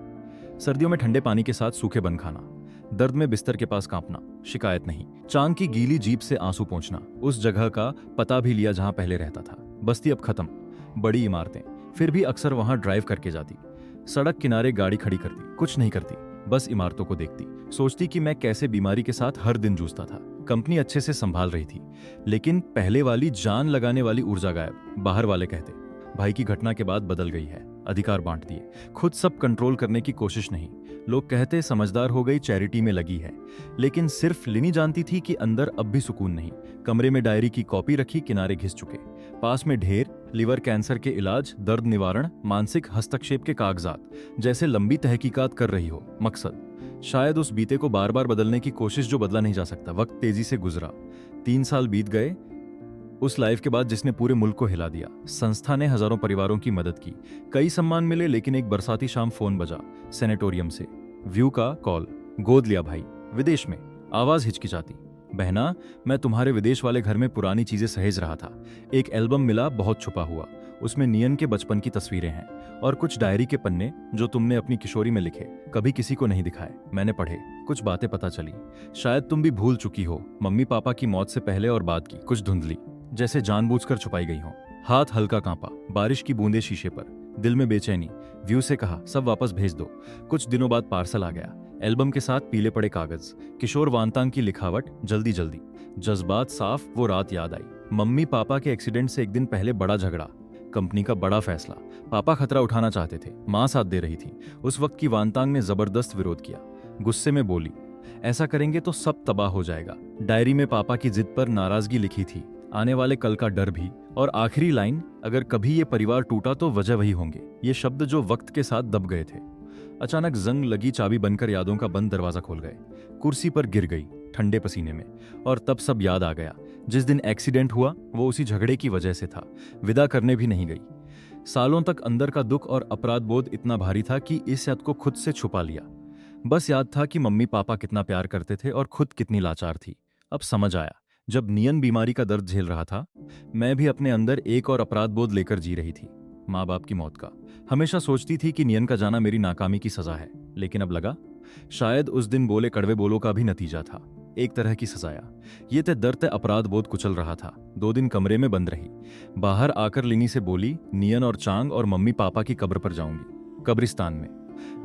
सर्दियों में ठंडे पानी के साथ सूखे बन खाना, दर्द में बिस्तर के पास कांपना, शिकायत नहीं। चांग की गीली जीभ से आंसू पोंछना, उस जगह का पता भी लिया जहां पहले रहता था। बस्ती अब खत्म, बड़ी इमारतें, फिर भी अक्सर वहां ड्राइव करके जाती। सड़क किनारे गाड़ी खड़ी करती, कुछ नहीं करती, बस इमारतों को देखती। सोचती कि मैं कैसे बीमारी के साथ हर दिन जूझता था। कंपनी अच्छे से संभाल रही थी, लेकिन पहले वाली जान लगाने वाली ऊर्जा गायब। बाहर वाले कहते, भाई की घटना के बाद बदल गई है, अधिकार बांट दिए, खुद सब कंट्रोल करने की कोशिश नहीं। लोग कहते समझदार हो गई, चैरिटी में लगी है, लेकिन सिर्फ लिनी जानती थी कि अंदर अब भी सुकून नहीं। कमरे में डायरी की कॉपी रखी, किनारे घिस चुके, पास में ढेर लिवर कैंसर के इलाज, दर्द निवारण, मानसिक हस्तक्षेप के कागजात, जैसे लंबी तहकीकात कर रही हो। मकसद शायद उस बीते को बार बार बदलने की कोशिश जो बदला नहीं जा सकता। वक्त तेजी से गुजरा, 3 साल बीत गए उस लाइफ के बाद जिसने पूरे मुल्क को हिला दिया। संस्था ने हजारों परिवारों की मदद की, कई सम्मान मिले, लेकिन एक बरसाती शाम फोन बजा सेनेटोरियम से, व्यू का कॉल, गोद लिया भाई, विदेश में। आवाज हिचकिचाती, बहना, मैं तुम्हारे विदेश वाले घर में पुरानी चीजें सहेज रहा था। एक एल्बम मिला, बहुत छुपा हुआ, उसमें नियन के बचपन की तस्वीरें हैं और कुछ डायरी के पन्ने जो तुमने अपनी किशोरी में लिखे, कभी किसी को नहीं दिखाए। मैंने पढ़े, कुछ बातें पता चली, शायद तुम भी भूल चुकी हो, मम्मी पापा की मौत से पहले और बाद की, कुछ धुंधली, जैसे जानबूझकर छुपाई गई हो। हाथ हल्का कांपा, बारिश की बूंदें शीशे पर, दिल में बेचैनी। व्यू से कहा, सब वापस भेज दो। कुछ दिनों बाद पार्सल आ गया, एल्बम के साथ पीले पड़े कागज, किशोर वांतांग की लिखावट, जल्दी जल्दी, जज्बात साफ। वो रात याद आई, मम्मी पापा के एक्सीडेंट से एक दिन पहले बड़ा झगड़ा, कंपनी का बड़ा फैसला। पापा खतरा उठाना चाहते थे, माँ साथ दे रही थी। उस वक्त की वांतांग ने जबरदस्त विरोध किया, गुस्से में बोली, ऐसा करेंगे तो सब तबाह हो जाएगा। डायरी में पापा की जिद पर नाराजगी लिखी थी, आने वाले कल का डर भी, और आखिरी लाइन, अगर कभी ये परिवार टूटा तो वजह वही होंगे। ये शब्द जो वक्त के साथ दब गए थे, अचानक जंग लगी चाबी बनकर यादों का बंद दरवाजा खोल गए। कुर्सी पर गिर गई ठंडे पसीने में, और तब सब याद आ गया। जिस दिन एक्सीडेंट हुआ वो उसी झगड़े की वजह से था। विदा करने भी नहीं गई, सालों तक अंदर का दुख और अपराध बोध इतना भारी था कि इस याद को खुद से छुपा लिया। बस याद था कि मम्मी पापा कितना प्यार करते थे और खुद कितनी लाचार थी। अब समझ आया, जब नियन बीमारी का दर्द झेल रहा था, मैं भी अपने अंदर एक और अपराध बोध लेकर जी रही थी, माँ बाप की मौत का। हमेशा सोचती थी कि नियन का जाना मेरी नाकामी की सजा है, लेकिन अब लगा शायद उस दिन बोले कड़वे बोलों का भी नतीजा था, एक तरह की सजाया। ये ते दर्द अपराध बोध कुचल रहा था। 2 दिन कमरे में बंद रही। बाहर आकर लिनी से बोली, नियन और चांग और मम्मी पापा की कब्र पर जाऊंगी, कब्रिस्तान में,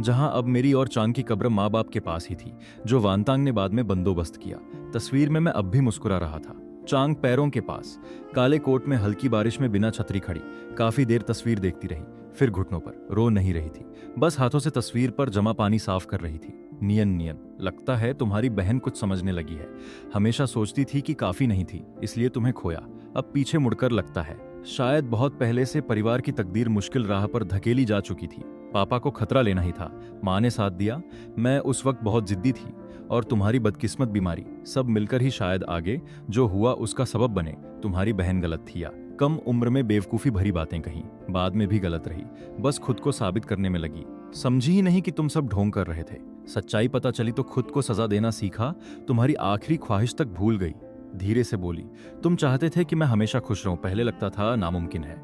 जहां अब मेरी और चांग की कब्र माँ बाप के पास ही थी, जो वानतांग ने बाद में बंदोबस्त किया। तस्वीर में मैं अब भी मुस्कुरा रहा था, चांग पैरों के पास, काले कोट में हल्की बारिश में बिना छतरी खड़ी। काफी देर तस्वीर देखती रही, फिर घुटनों पर, रो नहीं रही थी, बस हाथों से तस्वीर पर जमा पानी साफ कर रही थी। नियन नियन, लगता है तुम्हारी बहन कुछ समझने लगी है। हमेशा सोचती थी कि काफी नहीं थी, इसलिए तुम्हें खोया। अब पीछे मुड़कर लगता है शायद बहुत पहले से परिवार की तकदीर मुश्किल राह पर धकेली जा चुकी थी। पापा को खतरा लेना ही था, माँ ने साथ दिया। मैं उस वक्त बहुत जिद्दी थी, और तुम्हारी बदकिस्मत बीमारी, सब मिलकर ही शायद आगे जो हुआ उसका सबब बने। तुम्हारी बहन गलत थी, या कम उम्र में बेवकूफ़ी भरी बातें कहीं, बाद में भी गलत रही, बस खुद को साबित करने में लगी। समझी ही नहीं कि तुम सब ढोंग कर रहे थे। सच्चाई पता चली तो खुद को सजा देना सीखा, तुम्हारी आखिरी ख्वाहिश तक भूल गई। धीरे से बोली, तुम चाहते थे कि मैं हमेशा खुश रहूं, पहले लगता था नामुमकिन है।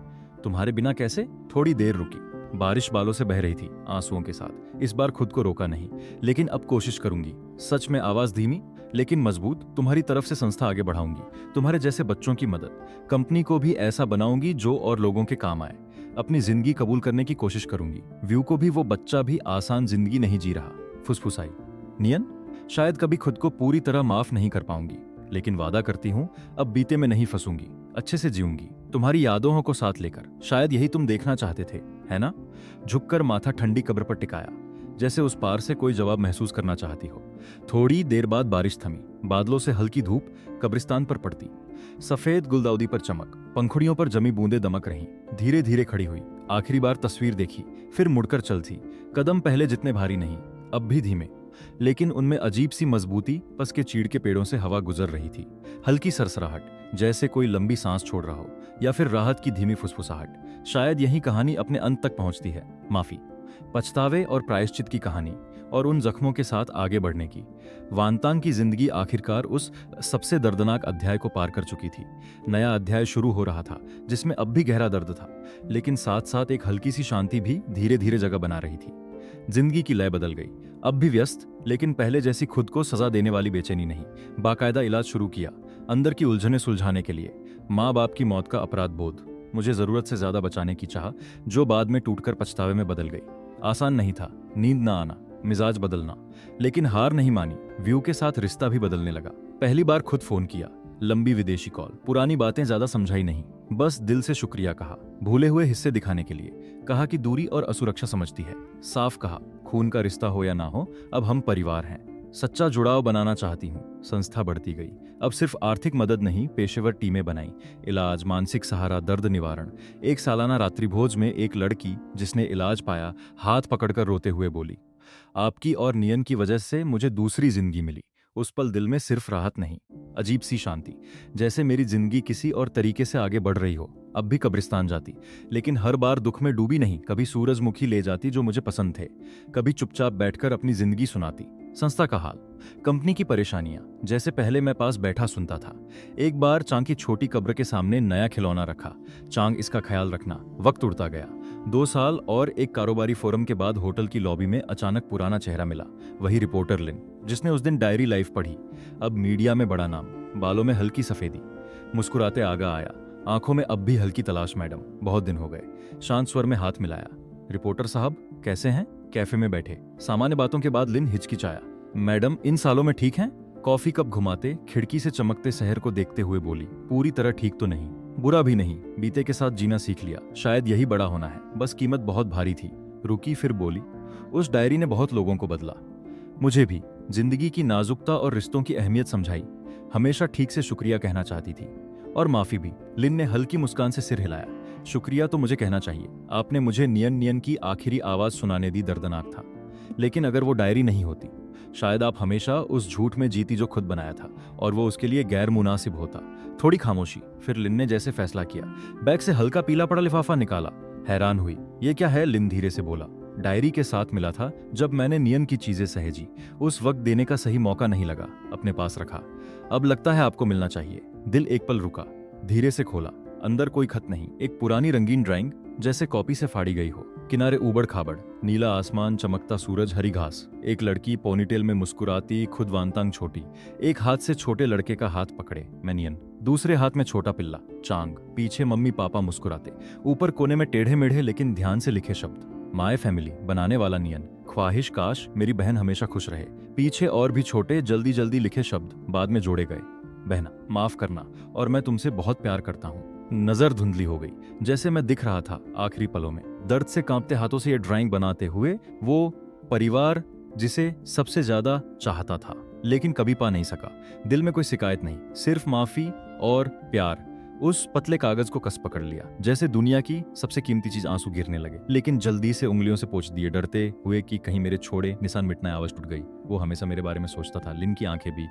तुम्हारे बिना कैसे? थोड़ी देर रुकी, बारिश बालों से बह रही थी आंसुओं के साथ। इस बार खुद को रोका नहीं, लेकिन अब कोशिश करूंगी। सच में आवाज धीमी लेकिन मजबूत। तुम्हारी तरफ से संस्था आगे बढ़ाऊंगी, तुम्हारे जैसे बच्चों की मदद। कंपनी को भी ऐसा बनाऊंगी जो और लोगों के काम आए। अपनी जिंदगी कबूल करने की कोशिश करूंगी। व्यू को भी वो बच्चा भी आसान जिंदगी नहीं जी रहा। फुसफुसाई, नियन, शायद कभी खुद को पूरी तरह माफ नहीं कर पाऊंगी, लेकिन वादा करती हूँ अब बीते में नहीं फंसूंगी, अच्छे से जीऊंगी, तुम्हारी यादों को साथ लेकर। शायद यही तुम देखना चाहते थे, है ना? झुककर माथा ठंडी कब्र पर टिकाया, जैसे उस पार से कोई जवाब महसूस करना चाहती हो। थोड़ी देर बाद बारिश थमी, बादलों से हल्की धूप कब्रिस्तान पर पड़ती, सफेद गुलदाउदी पर चमक, पंखुड़ियों पर जमी बूंदें दमक रहीं। धीरे धीरे खड़ी हुई, आखिरी बार तस्वीर देखी, फिर मुड़कर चलती। कदम पहले जितने भारी नहीं, अब भी धीमे, लेकिन उनमें अजीब सी मजबूती। पस के चीड़ के पेड़ों से हवा गुजर रही थी, हल्की सरसराहट, जैसे कोई लंबी सांस छोड़ रहा हो, या फिर राहत की धीमी फुसफुसाहट। शायद यही कहानी अपने अंत तक पहुंचती है, माफी, पछतावे और प्रायश्चित की कहानी, और उन जख्मों के साथ आगे बढ़ने की। वानतांग की जिंदगी आखिरकार उस सबसे दर्दनाक अध्याय को पार कर चुकी थी। नया अध्याय शुरू हो रहा था, जिसमें अब भी गहरा दर्द था, लेकिन साथ साथ एक हल्की सी शांति भी धीरे धीरे जगह बना रही थी। जिंदगी की लय बदल गई, अब भी व्यस्त, लेकिन पहले जैसी खुद को सजा देने वाली बेचैनी नहीं। बाकायदा इलाज शुरू किया, अंदर की उलझनें सुलझाने के लिए। माँ बाप की मौत का अपराध बोध, मुझे जरूरत से ज्यादा बचाने की चाह, जो बाद में टूटकर पछतावे में बदल गई। आसान नहीं था, नींद ना आना, मिजाज बदलना, लेकिन हार नहीं मानी। व्यू के साथ रिश्ता भी बदलने लगा। पहली बार खुद फोन किया, लंबी विदेशी कॉल, पुरानी बातें ज्यादा समझाई नहीं, बस दिल से शुक्रिया कहा, भूले हुए हिस्से दिखाने के लिए। कहा कि दूरी और असुरक्षा समझती है। साफ कहा, खून का रिश्ता हो या ना हो, अब हम परिवार हैं। सच्चा जुड़ाव बनाना चाहती हूँ। संस्था बढ़ती गई, अब सिर्फ आर्थिक मदद नहीं, पेशेवर टीमें बनाई, इलाज, मानसिक सहारा, दर्द निवारण। एक सालाना रात्रिभोज में एक लड़की जिसने इलाज पाया, हाथ पकड़कर रोते हुए बोली, आपकी और नियन की वजह से मुझे दूसरी जिंदगी मिली। उस पल दिल में सिर्फ राहत नहीं, अजीब सी शांति, जैसे मेरी जिंदगी किसी और तरीके से आगे बढ़ रही हो। अब भी कब्रिस्तान जाती, लेकिन हर बार दुख में डूबी नहीं। कभी सूरजमुखी ले जाती जो मुझे पसंद थे, कभी चुपचाप बैठकर अपनी जिंदगी सुनाती। संस्था का हाल, कंपनी की परेशानियां, जैसे पहले मैं पास बैठा सुनता था। एक बार चांग की छोटी कब्र के सामने नया खिलौना रखा, चांग इसका ख्याल रखना। वक्त उड़ता गया, 2 साल और एक कारोबारी फोरम के बाद होटल की लॉबी में अचानक पुराना चेहरा मिला, वही रिपोर्टर लिन, जिसने उस दिन डायरी लाइफ पढ़ी। अब मीडिया में बड़ा नाम, बालों में हल्की सफेदी, मुस्कुराते आगा आया, आंखों में अब भी हल्की तलाश, मैडम बहुत दिन हो गए। शांत स्वर में हाथ मिलाया, रिपोर्टर साहब कैसे हैं? कैफे में बैठे, सामान्य बातों के बाद लिन हिचकिचाया, मैडम इन सालों में ठीक हैं? कॉफी कप घुमाते खिड़की से चमकते शहर को देखते हुए बोली, पूरी तरह ठीक तो नहीं, बुरा भी नहीं, बीते के साथ जीना सीख लिया, शायद यही बड़ा होना है, बस कीमत बहुत भारी थी। रुकी, फिर बोली, उस डायरी ने बहुत लोगों को बदला, मुझे भी। जिंदगी की नाजुकता और रिश्तों की अहमियत समझाई। हमेशा ठीक से शुक्रिया कहना चाहती थी, और माफी भी। लिन ने हल्की मुस्कान से सिर हिलाया, शुक्रिया तो मुझे कहना चाहिए, आपने मुझे नियन नियन की आखिरी आवाज सुनाने दी। दर्दनाक था, लेकिन अगर वो डायरी नहीं होती, शायद आप हमेशा उस झूठ में जीती जो खुद बनाया था, और वो उसके लिए गैर मुनासिब होता। थोड़ी खामोशी, फिर लिन ने जैसे फैसला किया, बैग से हल्का पीला पड़ा लिफाफा निकाला, हैरान हुई। ये क्या है? लिन धीरे से बोला। डायरी के साथ मिला था जब मैंने नियन की चीजें सहेजी। उस वक्त देने का सही मौका नहीं लगा, अपने पास रखा। अब लगता है आपको मिलना चाहिए। दिल एक पल रुका, धीरे से खोला। अंदर कोई खत नहीं, एक पुरानी रंगीन ड्राइंग जैसे कॉपी से फाड़ी गई हो। किनारे ऊबड़ खाबड़, नीला आसमान, चमकता सूरज, हरी घास, एक लड़की पोनीटेल में मुस्कुराती, खुद वांतांग छोटी। एक हाथ से छोटे लड़के का हाथ पकड़े, मैनियन। दूसरे हाथ में छोटा पिल्ला, चांग। पीछे मम्मी पापा मुस्कुराते। ऊपर कोने में टेढ़े मेढ़े लेकिन ध्यान से लिखे शब्द, माय फैमिली। बनाने वाला नियन। ख्वाहिश काश मेरी बहन हमेशा खुश रहे। पीछे और भी छोटे जल्दी जल्दी लिखे शब्द बाद में जोड़े गए। बहना, माफ करना, और मैं तुमसे बहुत प्यार करता हूँ। नजर धुंधली हो गई, जैसे मैं दिख रहा था आखिरी पलों में। दर्द से कांपते हाथों से ये ड्राइंग बनाते हुए, वो परिवार जिसे सबसे ज्यादा चाहता था लेकिन कभी पा नहीं सका। दिल में कोई शिकायत नहीं, सिर्फ माफी और प्यार। उस पतले कागज को कस पकड़ लिया, जैसे दुनिया की सबसे कीमती चीज आंसू गिरने लगे। लेकिन जल्दी से उंगलियों से पोंछ दिए, डरते हुए कि कहीं मेरे छोड़े निशान मिटना। आवाज टूट गई। वो हमेशा मेरे बारे में सोचता था। लिन की आंखें भी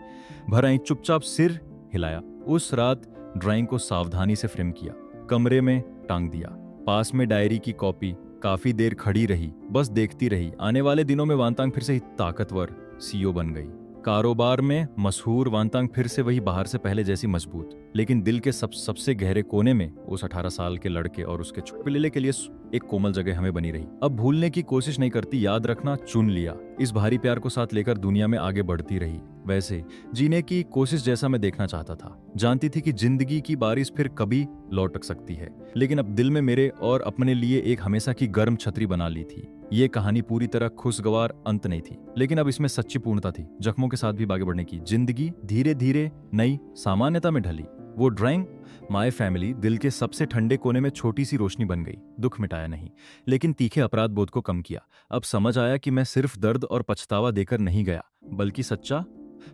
भर आई। चुपचाप सिर हिलाया। उस रात ड्राइंग को सावधानी से फ्रेम किया, कमरे में टांग दिया। पास में डायरी की कॉपी। काफी देर खड़ी रही, बस देखती रही। आने वाले दिनों में वांतांग फिर से ही ताकतवर सीईओ बन गई। कारोबार में मशहूर। वांतांग फिर से वही, बाहर से पहले जैसी मजबूत, लेकिन दिल के सबसे गहरे कोने में उस 18 साल के लड़के और उसके छोटे पिल्ले के लिए एक कोमल जगह हमें बनी रही। अब भूलने की कोशिश नहीं करती, याद रखना चुन लिया। इस भारी प्यार को साथ लेकर दुनिया में आगे बढ़ती रही, वैसे जीने की कोशिश जैसा मैं देखना चाहता था। जानती थी कि जिंदगी की बारिश फिर कभी लौट सकती है, लेकिन अब दिल में मेरे और अपने लिए एक हमेशा की गर्म छतरी बना ली थी। ये कहानी पूरी तरह खुशगवार अंत नहीं थी, लेकिन अब इसमें सच्ची पूर्णता थी, जख्मों के साथ भी आगे बढ़ने की। जिंदगी धीरे धीरे नई सामान्यता में ढली। वो ड्राइंग, माय फैमिली, दिल के सबसे ठंडे कोने में छोटी सी रोशनी बन गई। दुख मिटाया नहीं, लेकिन तीखे अपराध बोध को कम किया। अब समझ आया कि मैं सिर्फ दर्द और पछतावा देकर नहीं गया, बल्कि सच्चा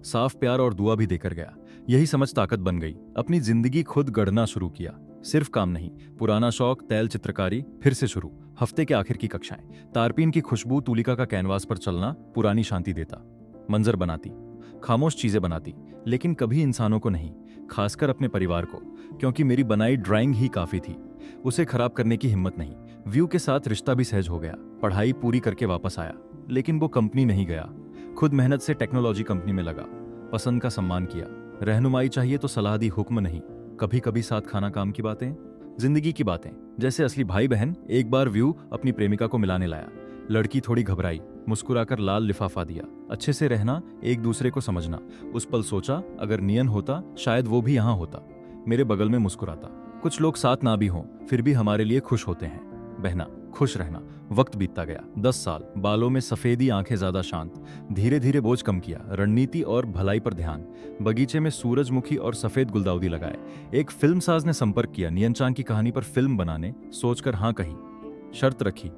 साफ प्यार और दुआ भी देकर गया। यही समझ ताकत बन गई। अपनी जिंदगी खुद गढ़ना शुरू किया। सिर्फ काम नहीं, पुराना शौक तैल चित्रकारी फिर से शुरू। हफ्ते के आखिर की कक्षाएं, तारपीन की खुशबू, तुलिका का कैनवास पर चलना पुरानी शांति देता। मंजर बनाती, खामोश चीजें बनाती, लेकिन कभी इंसानों को नहीं, खासकर अपने परिवार को, क्योंकि मेरी बनाई ड्राइंग ही काफी थी। उसे खराब करने की हिम्मत नहीं। व्यू के साथ रिश्ता भी सहज हो गया। पढ़ाई पूरी करके वापस आया, लेकिन वो कंपनी नहीं गया। खुद मेहनत से टेक्नोलॉजी कंपनी में लगा। पसंद का सम्मान किया। रहनुमाई चाहिए तो सलाह दी, हुक्म नहीं। कभी कभी साथ खाना, काम की बातें, जिंदगी की बातें, जैसे असली भाई बहन। एक बार व्यू अपनी प्रेमिका को मिलाने लाया। लड़की थोड़ी घबराई, मुस्कुराकर लाल लिफाफा दिया। अच्छे से रहना, एक दूसरे को समझना। उस पल सोचा, अगर नियन होता शायद वो भी यहाँ होता, मेरे बगल में मुस्कुराता। कुछ लोग साथ ना भी हों, फिर भी हमारे लिए खुश होते हैं। बहना, खुश रहना। वक्त बीतता गया। 10 साल। बालों में सफेदी, आंखें ज्यादा शांत। धीरे धीरे बोझ कम किया। रणनीति और भलाई पर ध्यान। बगीचे में सूरजमुखी और सफेद गुलदाउदी लगाए। एक फिल्म साज ने संपर्क किया, नियन चांग की कहानी पर फिल्म बनाने। सोचकर हाँ कही, शर्त रखी,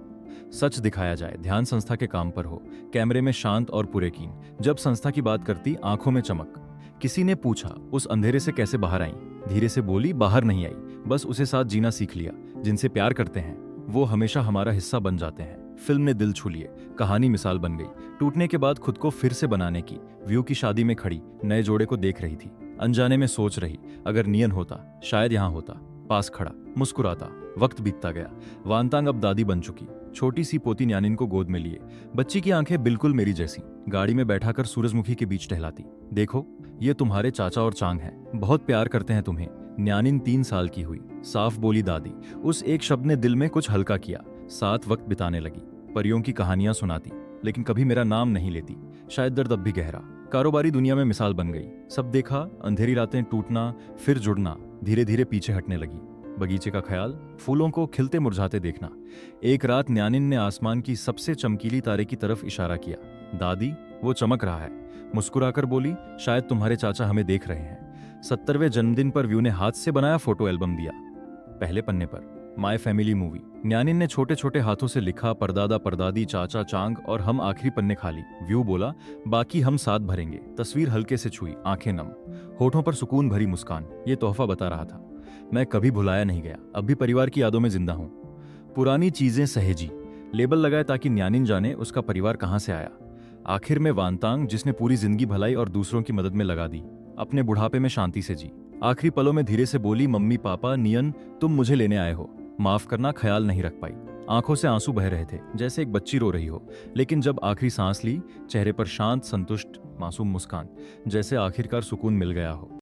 सच दिखाया जाए, ध्यान संस्था के काम पर हो, कैमरे में शांत और पुरेकीन। जब संस्था की बात करती, आंखों में चमक। किसी ने पूछा, उस अंधेरे से कैसे बाहर आई? धीरे से बोली, बाहर नहीं आई, बस उसे साथ जीना सीख लिया। जिनसे प्यार करते हैं वो हमेशा हमारा हिस्सा बन जाते हैं। फिल्म ने दिल छू लिए, कहानी मिसाल बन गई। टूटने के बाद खुद को फिर से बनाने की। व्यू की शादी में खड़ी, नए जोड़े को देख रही थी। अनजाने में सोच रही, अगर नियन होता शायद यहाँ होता, पास खड़ा, मुस्कुराता। वक्त बीतता गया। वांतांग अब दादी बन चुकी। छोटी सी पोती न्यानिन को गोद में लिए। बच्ची की आंखें बिल्कुल मेरी जैसी। गाड़ी में बैठाकर सूरजमुखी के बीच टहलाती। देखो, ये तुम्हारे चाचा और चांग हैं, बहुत प्यार करते हैं तुम्हें। न्यानिन 3 साल की हुई, साफ बोली दादी। उस एक शब्द ने दिल में कुछ हल्का किया। साथ वक्त बिताने लगी। परियों की कहानियां सुनाती, लेकिन कभी मेरा नाम नहीं लेती। शायद दर्द अब भी गहरा। कारोबारी दुनिया में मिसाल बन गई। सब देखा, अंधेरी रातें, टूटना फिर जुड़ना। धीरे धीरे पीछे हटने लगी। बगीचे का ख्याल, फूलों को खिलते मुरझाते देखना। एक रात न्यानिन ने आसमान की सबसे चमकीली तारे की तरफ इशारा किया। दादी, वो चमक रहा है। मुस्कुराकर बोली, शायद तुम्हारे चाचा हमें देख रहे हैं। 70वें जन्मदिन पर व्यू ने हाथ से बनाया फोटो एल्बम दिया। पहले पन्ने पर माय फैमिली मूवी। न्यानिन ने छोटे छोटे हाथों से लिखा, परदादा परदादी, चाचा, चांग और हम। आखिरी पन्ने खाली। व्यू बोला, बाकी हम साथ भरेंगे। तस्वीर हल्के से छुई, आंखें नम, होठों पर सुकून भरी मुस्कान। ये तोहफा बता रहा था, मैं कभी भुलाया नहीं गया, अब भी परिवार की यादों में जिंदा हूं। पुरानी चीजें सहेजी, लेबल लगाए ताकि न्यानिन जाने उसका परिवार कहां से आया। आखिर में वांतांग, जिसने पूरी जिंदगी भलाई और दूसरों की मदद में लगा दी, अपने बुढ़ापे में शांति से जी। आखिरी पलों में धीरे से बोली, मम्मी पापा, नियन, तुम मुझे लेने आए हो। माफ करना ख्याल नहीं रख पाई। आंखों से आंसू बह रहे थे, जैसे एक बच्ची रो रही हो। लेकिन जब आखिरी सांस ली, चेहरे पर शांत, संतुष्ट, मासूम मुस्कान, जैसे आखिरकार सुकून मिल गया हो।